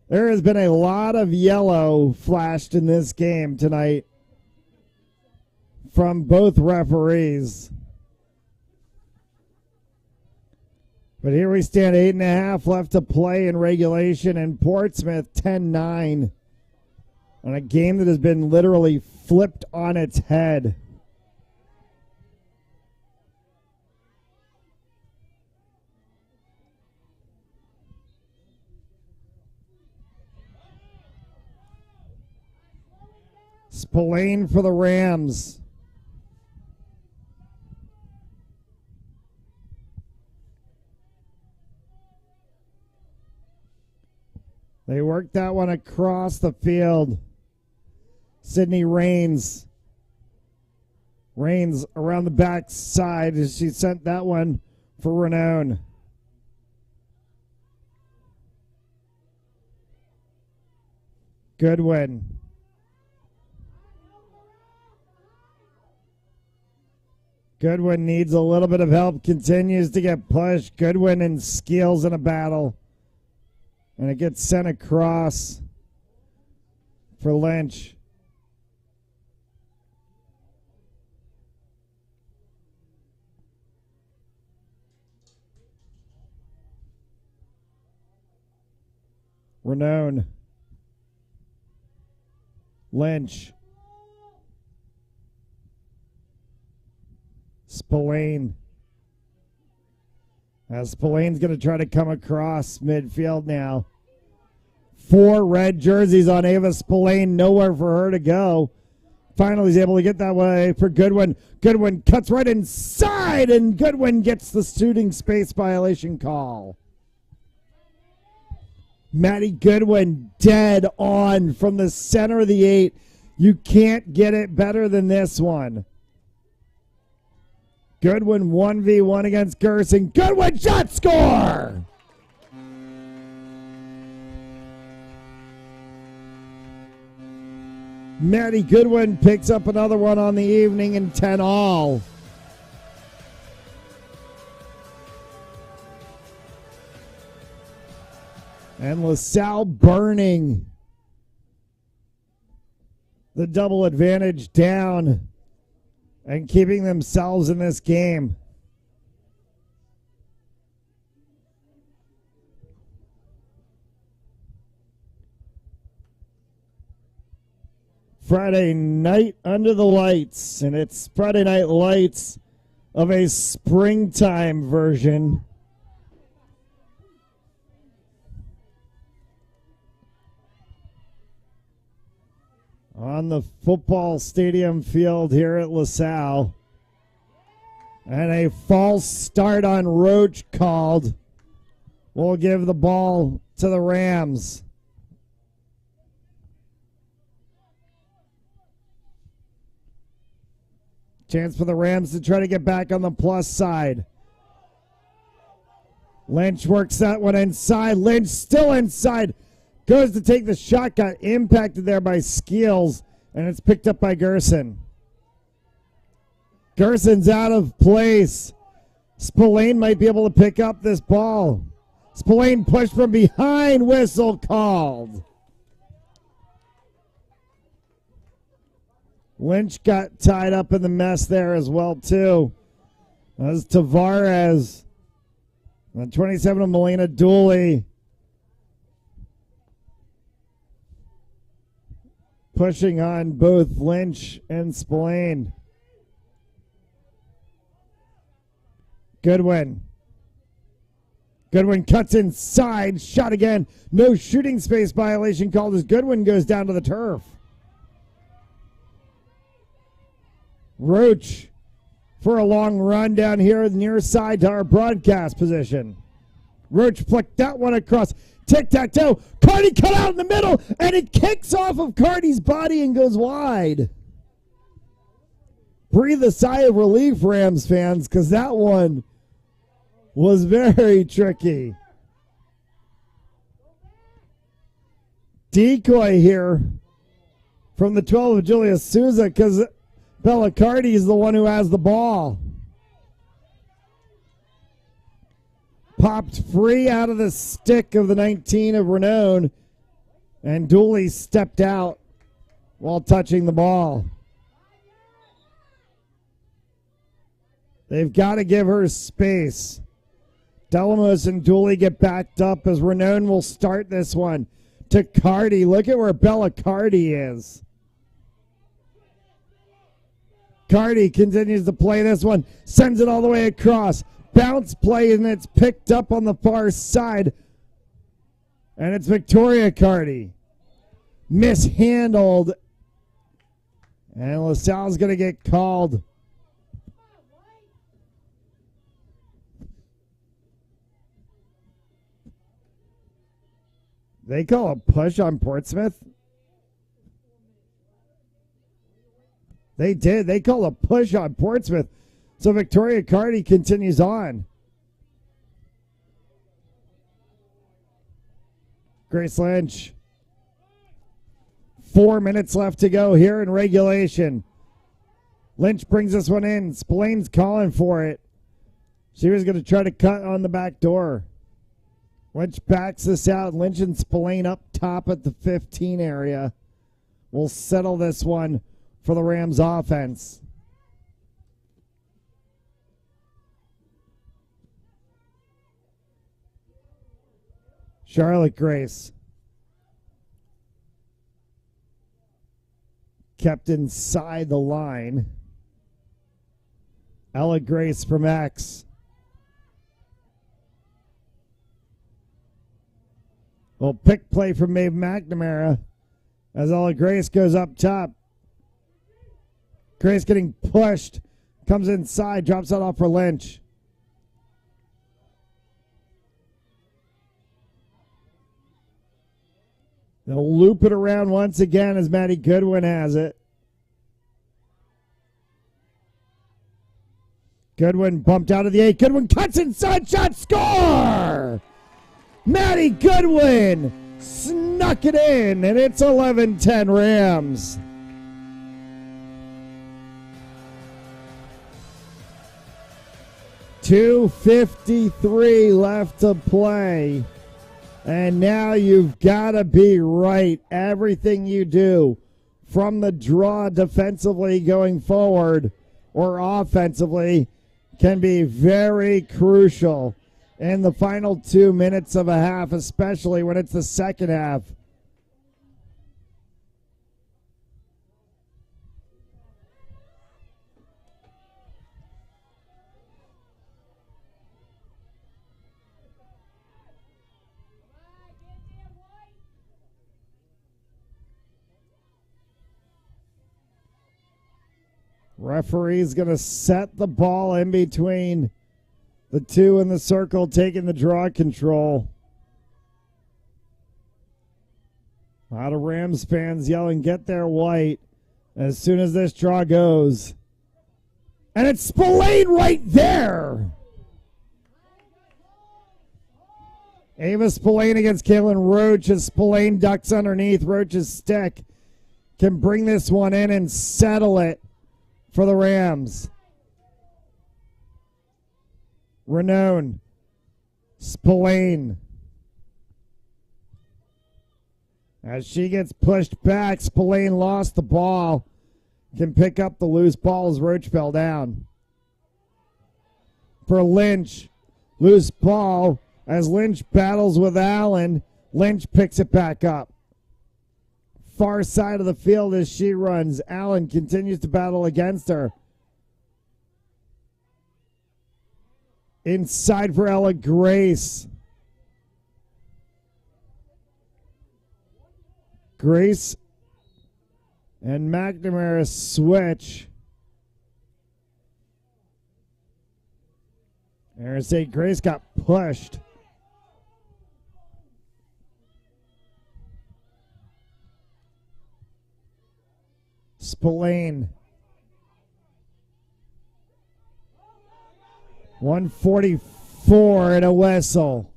Speaker 4: There has been a lot of yellow flashed in this game tonight from both referees. But here we stand, 8.5 left to play in regulation, and Portsmouth 10-9 on a game that has been literally flipped on its head. Spillane for the Rams. Work that one across the field. Sydney Rains. Rains around the back side as she sent that one for Renown. Goodwin. Goodwin needs a little bit of help. Continues to get pushed. Goodwin and Skeels in a battle. And it gets sent across for Lynch. Renown. Lynch. Spillane. Spillane's going to try to come across midfield now. 4 red jerseys on Ava Spillane. Nowhere for her to go. Finally, he's able to get that way for Goodwin. Goodwin cuts right inside, and Goodwin gets the shooting space violation call. Maddie Goodwin dead on from the center of the 8. You can't get it better than this one. Goodwin 1v1 against Gerson. Goodwin shot score! Maddie Goodwin picks up another one on the evening in 10-all. And LaSalle burning the double advantage down and keeping themselves in this game. Friday night under the lights, and it's Friday Night Lights of a springtime version. On the football stadium field here at LaSalle. And a false start on Roach called. We'll give the ball to the Rams. Chance for the Rams to try to get back on the plus side. Lynch works that one inside. Lynch still inside. Goes to take the shot. Got impacted there by Skeels. And it's picked up by Gerson. Gerson's out of place. Spillane might be able to pick up this ball. Spillane pushed from behind. Whistle called. Lynch got tied up in the mess there as well, too. As Tavares. The 27 of Melina Dooley. Pushing on both Lynch and Spillane. Goodwin. Goodwin cuts inside. Shot again. No shooting space violation called as Goodwin goes down to the turf. Roach for a long run down here near side to our broadcast position. Roach flicked that one across. Tic-tac-toe. Cardi cut out in the middle, and it kicks off of Cardi's body and goes wide. Breathe a sigh of relief, Rams fans, because that one was very tricky. Decoy here from the 12 of Julius Souza, because Bellicardi is the one who has the ball. Popped free out of the stick of the 19 of Renown, and Dooley stepped out while touching the ball. They've got to give her space. Delamos and Dooley get backed up as Renown will start this one to Cardi. Look at where Bellicardi is. Cardi continues to play this one, sends it all the way across. Bounce play, and it's picked up on the far side. And it's Victoria Cardi. Mishandled. And LaSalle's going to get called. They call a push on Portsmouth? They did. They call a push on Portsmouth. So Victoria Carty continues on. Grace Lynch. 4 minutes left to go here in regulation. Lynch brings this one in. Spillane's calling for it. She was going to try to cut on the back door. Lynch backs this out. Lynch and Spillane up top at the 15 area. We'll settle this one for the Rams offense. Charlotte Grace. Kept inside the line. Ella Grace from X. Well, pick play from Maeve McNamara as Ella Grace goes up top. Grace getting pushed. Comes inside, drops that off for Lynch. They'll loop it around once again as Maddie Goodwin has it. Goodwin bumped out of the 8. Goodwin cuts inside, shot, score! Maddie Goodwin snuck it in, and it's 11-10 Rams. .253 left to play. And now you've got to be right. Everything you do from the draw defensively going forward or offensively can be very crucial in the final 2 minutes of a half, especially when it's the second half. Referee's going to set the ball in between the two in the circle, taking the draw control. A lot of Rams fans yelling, "Get there, White," as soon as this draw goes. And it's Spillane right there. Ava Spillane against Kaylin Roach as Spillane ducks underneath. Roach's stick can bring this one in and settle it for the Rams. Renown. Spillane. As she gets pushed back, Spillane lost the ball. Can pick up the loose ball as Roach fell down. For Lynch. Loose ball as Lynch battles with Allen. Lynch picks it back up. Far side of the field as she runs. Allen continues to battle against her. Inside for Ella Grace. Grace and McNamara switch. Arizona Grace got pushed. Spillane. 144 and a whistle.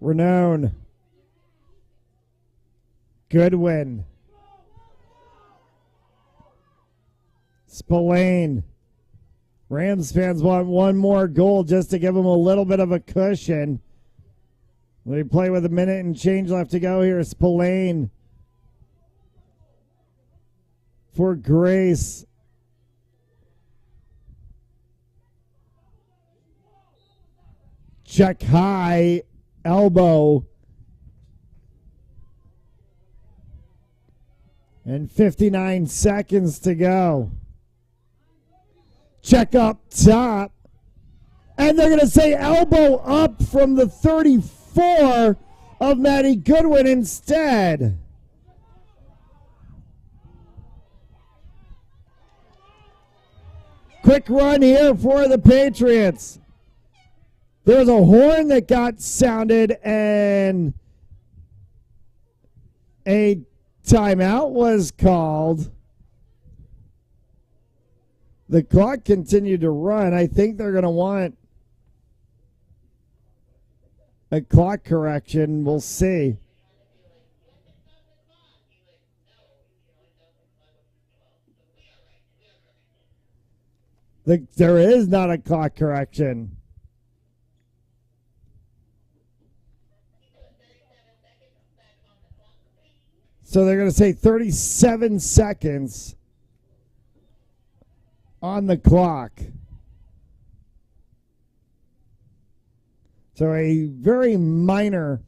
Speaker 4: Renown. Goodwin. Spillane. Rams fans want one more goal just to give them a little bit of a cushion. We play with a minute and change left to go here. Spillane for Grace. Check high, elbow. And 59 seconds to go. Check up top. And they're going to say elbow up from the 34 of Maddie Goodwin instead. Quick run here for the Patriots. There's a horn that got sounded and a timeout was called. The clock continued to run. I think they're going to want a clock correction. We'll see. There is not a clock correction. So they're going to say 37 seconds on the clock. So a very minor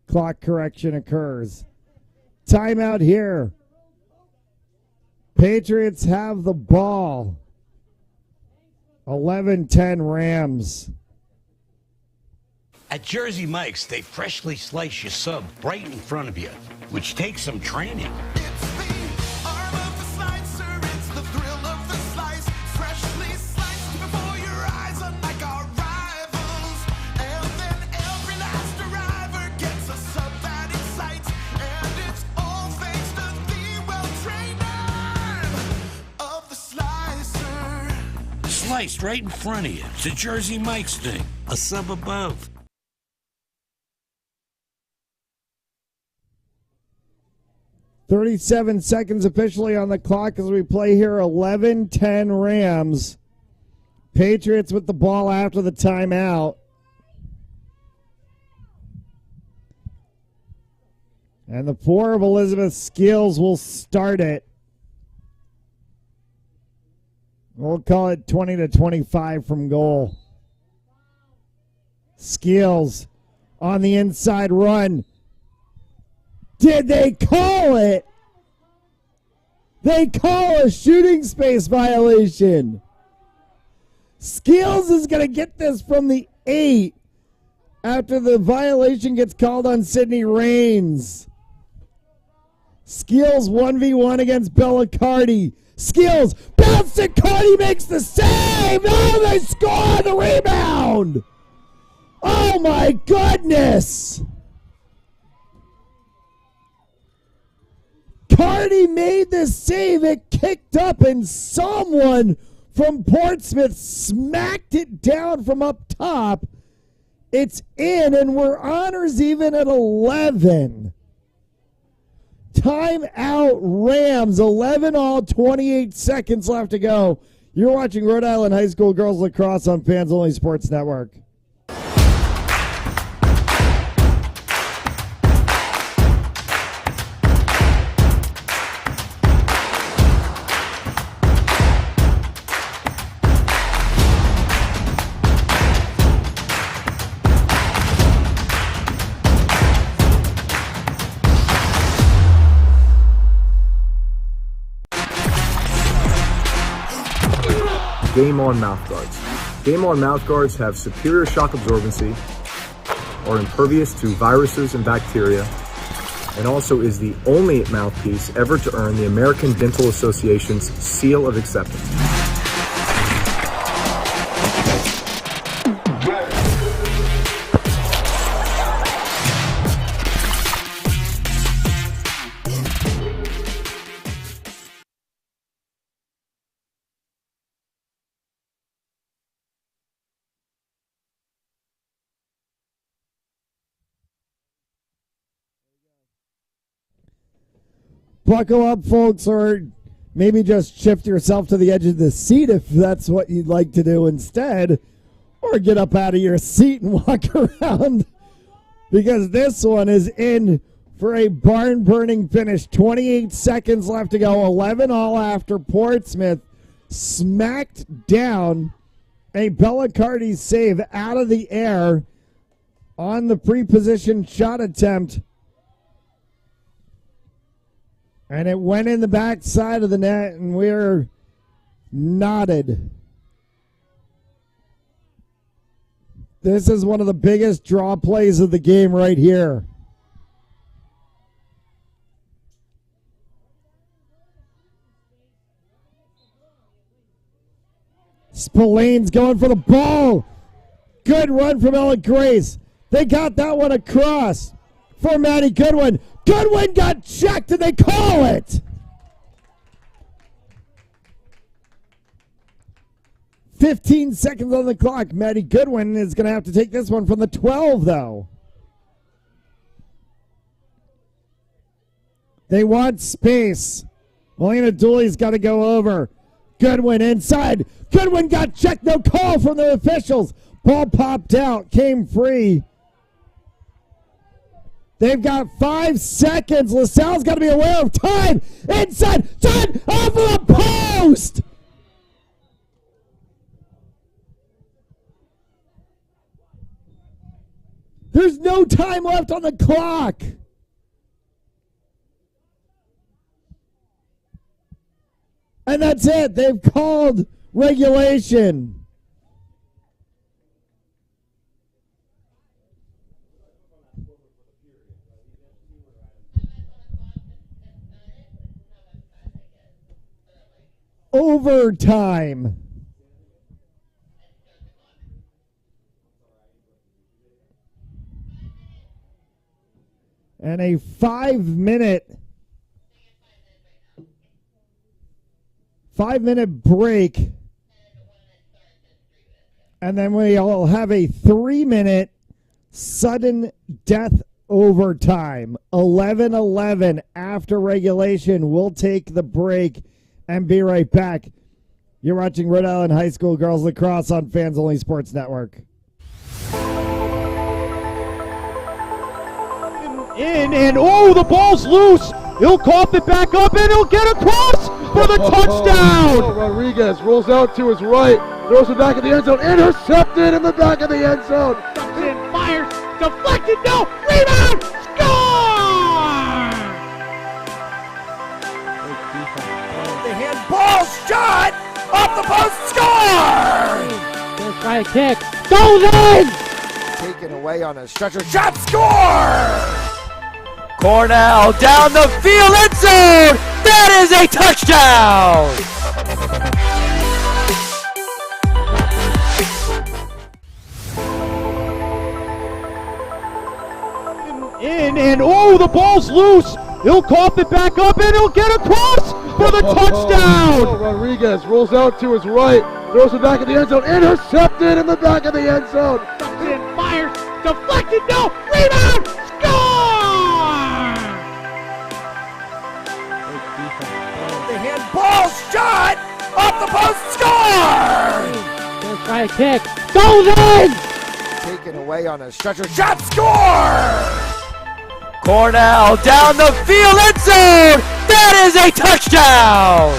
Speaker 4: clock correction occurs. Timeout here. Patriots have the ball. 11-10 Rams.
Speaker 5: At Jersey Mike's, they freshly slice your sub right in front of you, which takes some training.
Speaker 6: It's the arm of the slicer, it's the thrill of the slice, freshly sliced before your eyes, unlike our rivals. And then every last arriver gets a sub that excites, and it's all thanks to the well-trained arm of the slicer.
Speaker 5: Sliced right in front of you. It's a Jersey Mike's thing. A sub above.
Speaker 4: 37 seconds officially on the clock as we play here. 11-10 Rams. Patriots with the ball after the timeout. And the four of Elizabeth Skills will start it. We'll call it 20-25 from goal. Skills on the inside run. Did they call it? They call a shooting space violation. Skills is going to get this from the 8 after the violation gets called on Sydney Rains. Skills 1v1 against Bellicardi. Skills bounced it. Cardi makes the save. Oh, they score the rebound. Oh, my goodness. Cardi made the save. It kicked up, and someone from Portsmouth smacked it down from up top. It's in, and we're honors even at 11. Timeout Rams. 11 all, 28 seconds left to go. You're watching Rhode Island High School Girls Lacrosse on Fans Only Sports Network.
Speaker 9: Game On mouthguards. Game On mouthguards have superior shock absorbency, are impervious to viruses and bacteria, and also is the only mouthpiece ever to earn the American Dental Association's seal of acceptance.
Speaker 4: Buckle up, folks, or maybe just shift yourself to the edge of the seat if that's what you'd like to do instead, or get up out of your seat and walk around, because this one is in for a barn-burning finish. 28 seconds left to go. 11 all after Portsmouth smacked down a Bellicardi save out of the air on the pre-positioned shot attempt. And it went in the back side of the net, and we're knotted. This is one of the biggest draw plays of the game right here. Spillane's going for the ball. Good run from Ella Grace. They got that one across for Maddie Goodwin. Goodwin got checked and they call it. 15 seconds on the clock. Maddie Goodwin is going to have to take this one from the 12, though. They want space. Melina Dooley's got to go over. Goodwin inside. Goodwin got checked. No call from the officials. Ball popped out. Came free. They've got 5 seconds. LaSalle's got to be aware of time. Inside. Shot off of the post. There's no time left on the clock. And that's it. They've called regulation. Overtime. And a 5-minute break. And then we'll have a 3-minute sudden death overtime. 11-11 after regulation. We'll take the break and be right back. You're watching Rhode Island High School Girls Lacrosse on Fans Only Sports Network.
Speaker 2: And the ball's loose. He'll cough it back up and he'll get across for the touchdown.
Speaker 3: Rodriguez rolls out to his right, throws it back in the end zone, intercepted in the back of the end zone.
Speaker 2: And fires, deflected, no, rebound, score!
Speaker 1: The handball shot off the post, score!
Speaker 2: Gonna try a kick, goes in!
Speaker 1: Taken away on a stretcher, shot, score! Cornell down the field, end zone! That is a touchdown!
Speaker 2: And the ball's loose. He'll cough it back up and he'll get across for the touchdown.
Speaker 3: Rodriguez rolls out to his right, throws it back in the end zone, intercepted in the back of the end zone.
Speaker 2: And fires, deflected, no, rebound, score!
Speaker 1: The handball shot off the post, score!
Speaker 2: Gonna try a kick, goes in!
Speaker 1: Taken away on a stretcher, shot, score! Cornell down the field, end zone! That is a touchdown!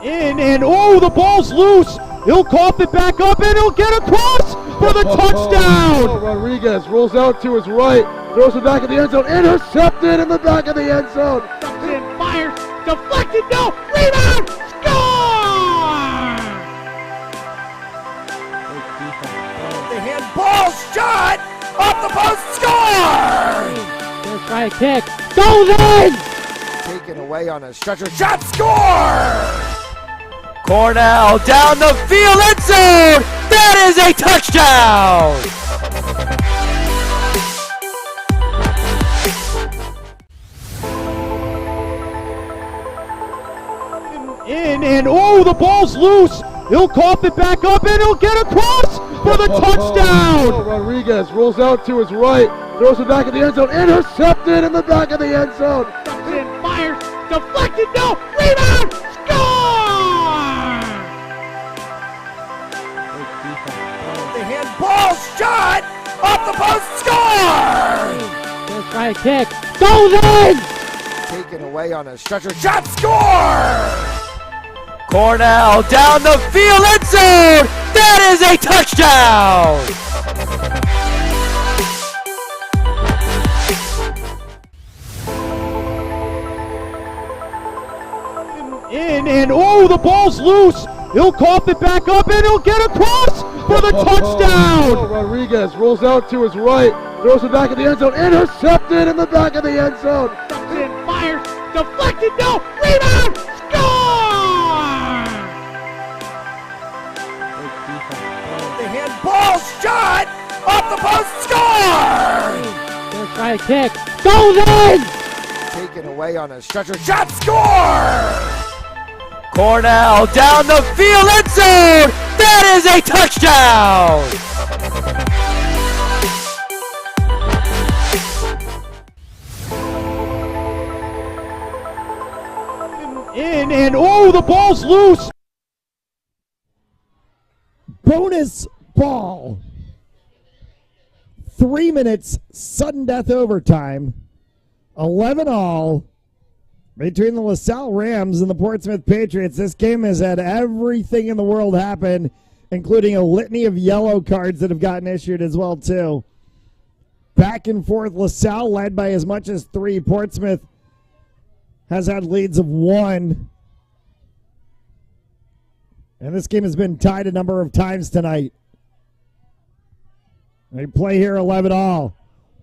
Speaker 2: And the ball's loose. He'll cough it back up and he'll get across for the touchdown.
Speaker 3: Rodriguez rolls out to his right, throws it back in the end zone, intercepted in the back of the end zone.
Speaker 2: And fires, deflected, no, rebound, score!
Speaker 1: The handball shot off the post, score!
Speaker 2: Gonna try a kick, goes in!
Speaker 1: Taken away on a stretcher, shot, score! Cornell down the field, end zone! That is a touchdown!
Speaker 2: And the ball's loose. He'll cough it back up and he'll get across for the touchdown.
Speaker 3: Rodriguez rolls out to his right, throws it back in the end zone, intercepted in the back of the end zone.
Speaker 2: And fires, deflected, no, rebound, score!
Speaker 1: The handball shot off the post, score!
Speaker 2: Gonna try a kick, goes in!
Speaker 1: Taken away on a stretcher, shot, score! Cornell down the field, end zone! That is a touchdown!
Speaker 2: And the ball's loose. He'll cough it back up and he'll get across for the touchdown.
Speaker 3: Rodriguez rolls out to his right, Throws it back in the end zone. Intercepted in the back of the end zone.
Speaker 2: Steps in, fires, deflected, no, rebound, score!
Speaker 1: The handball shot off the post, score!
Speaker 2: They're trying to kick, goes in!
Speaker 1: Taken away on a stretcher shot, score! Cornell down the field, end zone! That is a touchdown!
Speaker 2: In and oh, the ball's loose!
Speaker 4: Bonus ball. 3 minutes, sudden death overtime. 11 all between the LaSalle Rams and the Portsmouth Patriots. This game has had everything in the world happen, including a litany of yellow cards that have gotten issued as well, too. Back and forth, LaSalle led by as much as 3. Portsmouth has had leads of 1. And this game has been tied a number of times tonight. They play here 11 all.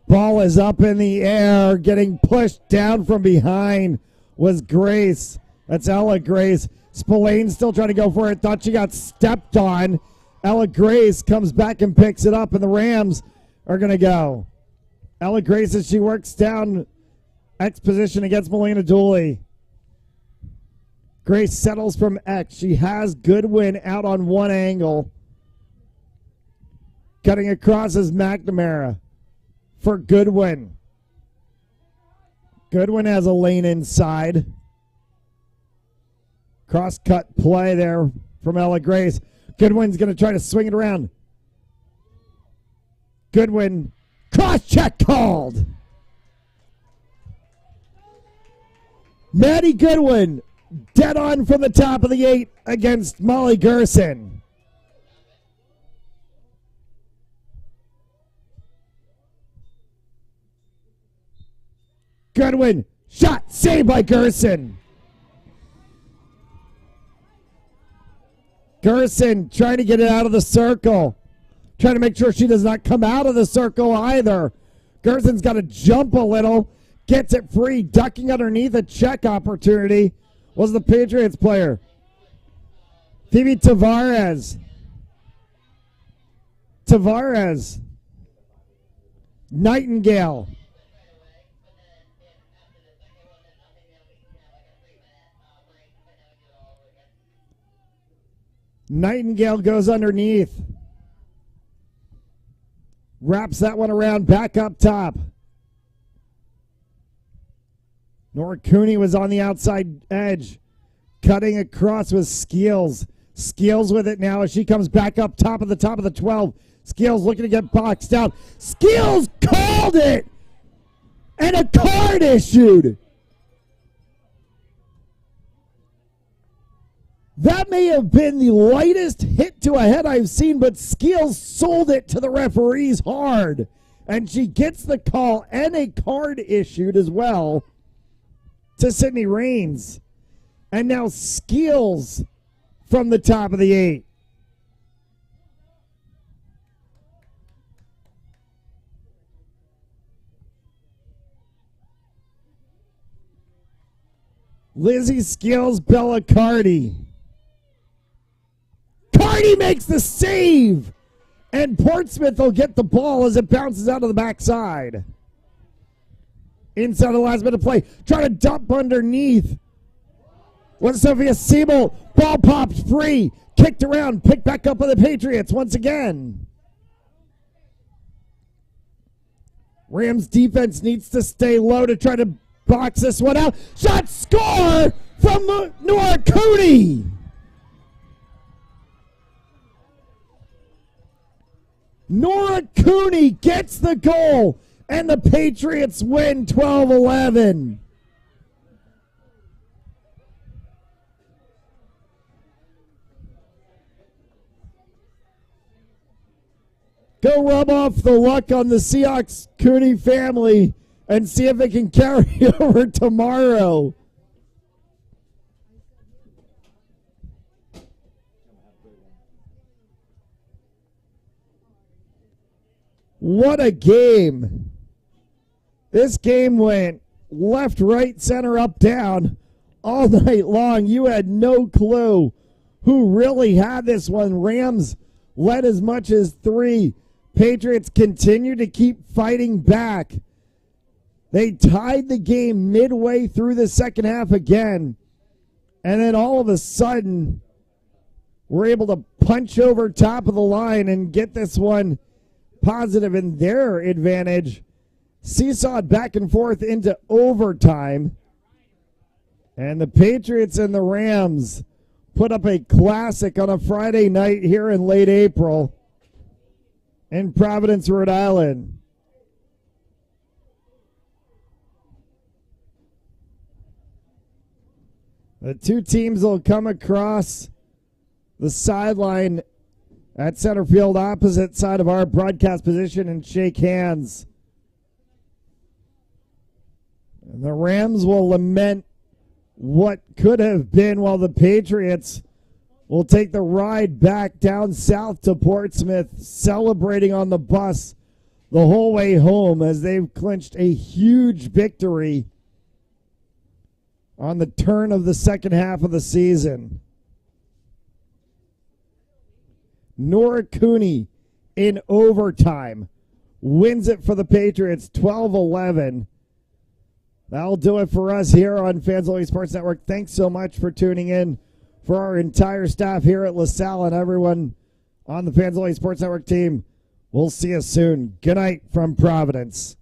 Speaker 4: Ball is up in the air, getting pushed down from behind was Grace. That's Ella Grace. Spillane still trying to go for it. Thought she got stepped on. Ella Grace comes back and picks it up, and the Rams are going to go. Ella Grace, as she works down X position against Melina Dooley. Grace settles from X. She has Goodwin out on one angle. Cutting across is McNamara for Goodwin. Goodwin has a lane inside. Cross-cut play there from Ella Grace. Goodwin's going to try to swing it around. Goodwin, cross-check called. Maddie Goodwin, dead on from the top of the 8 against Molly Gerson. Goodwin, shot, saved by Gerson. Gerson trying to get it out of the circle. Trying to make sure she does not come out of the circle either. Gerson's got to jump a little. Gets it free. Ducking underneath a check opportunity was the Patriots player. Phoebe Tavares. Nightingale. Nightingale goes underneath. Wraps that one around, back up top. Nora Cooney was on the outside edge. Cutting across with Skeels. Skeels with it now as she comes back up top of the 12. Skeels looking to get boxed out. Skeels called it! And a card issued! That may have been the lightest hit to a head I've seen, but Skeels sold it to the referees hard. And she gets the call and a card issued as well to Sydney Raines. And now Skeels from the top of the 8. Lizzie Skeels, Bella Cardi. Cardi makes the save, and Portsmouth will get the ball as it bounces out of the backside. Inside the last minute of play, trying to dump underneath. Was Sophia Siebel. Ball popped free, kicked around, picked back up by the Patriots once again. Rams defense needs to stay low to try to box this one out. Shot, score from Nora Cooney. Nora Cooney gets the goal, and the Patriots win 12-11. Go rub off the luck on the Seahawks Cooney family and see if it can carry over tomorrow. What a game. This game went left, right, center, up, down all night long. You had no clue who really had this one. Rams led as much as 3. Patriots continue to keep fighting back. They tied the game midway through the second half again. And then all of a sudden, we're able to punch over top of the line and get this one positive in their advantage. Seesawed back and forth into overtime. And the Patriots and the Rams put up a classic on a Friday night here in late April in Providence, Rhode Island. The two teams will come across the sideline at center field, opposite side of our broadcast position, and shake hands. And the Rams will lament what could have been, while the Patriots will take the ride back down south to Portsmouth, celebrating on the bus the whole way home as they've clinched a huge victory on the turn of the second half of the season. Nora Cooney in overtime wins it for the Patriots 12-11. That'll do it for us here on Fans Only Sports Network. Thanks so much for tuning in. For our entire staff here at LaSalle and everyone on the Fans Only Sports Network team, we'll see you soon. Good night from Providence.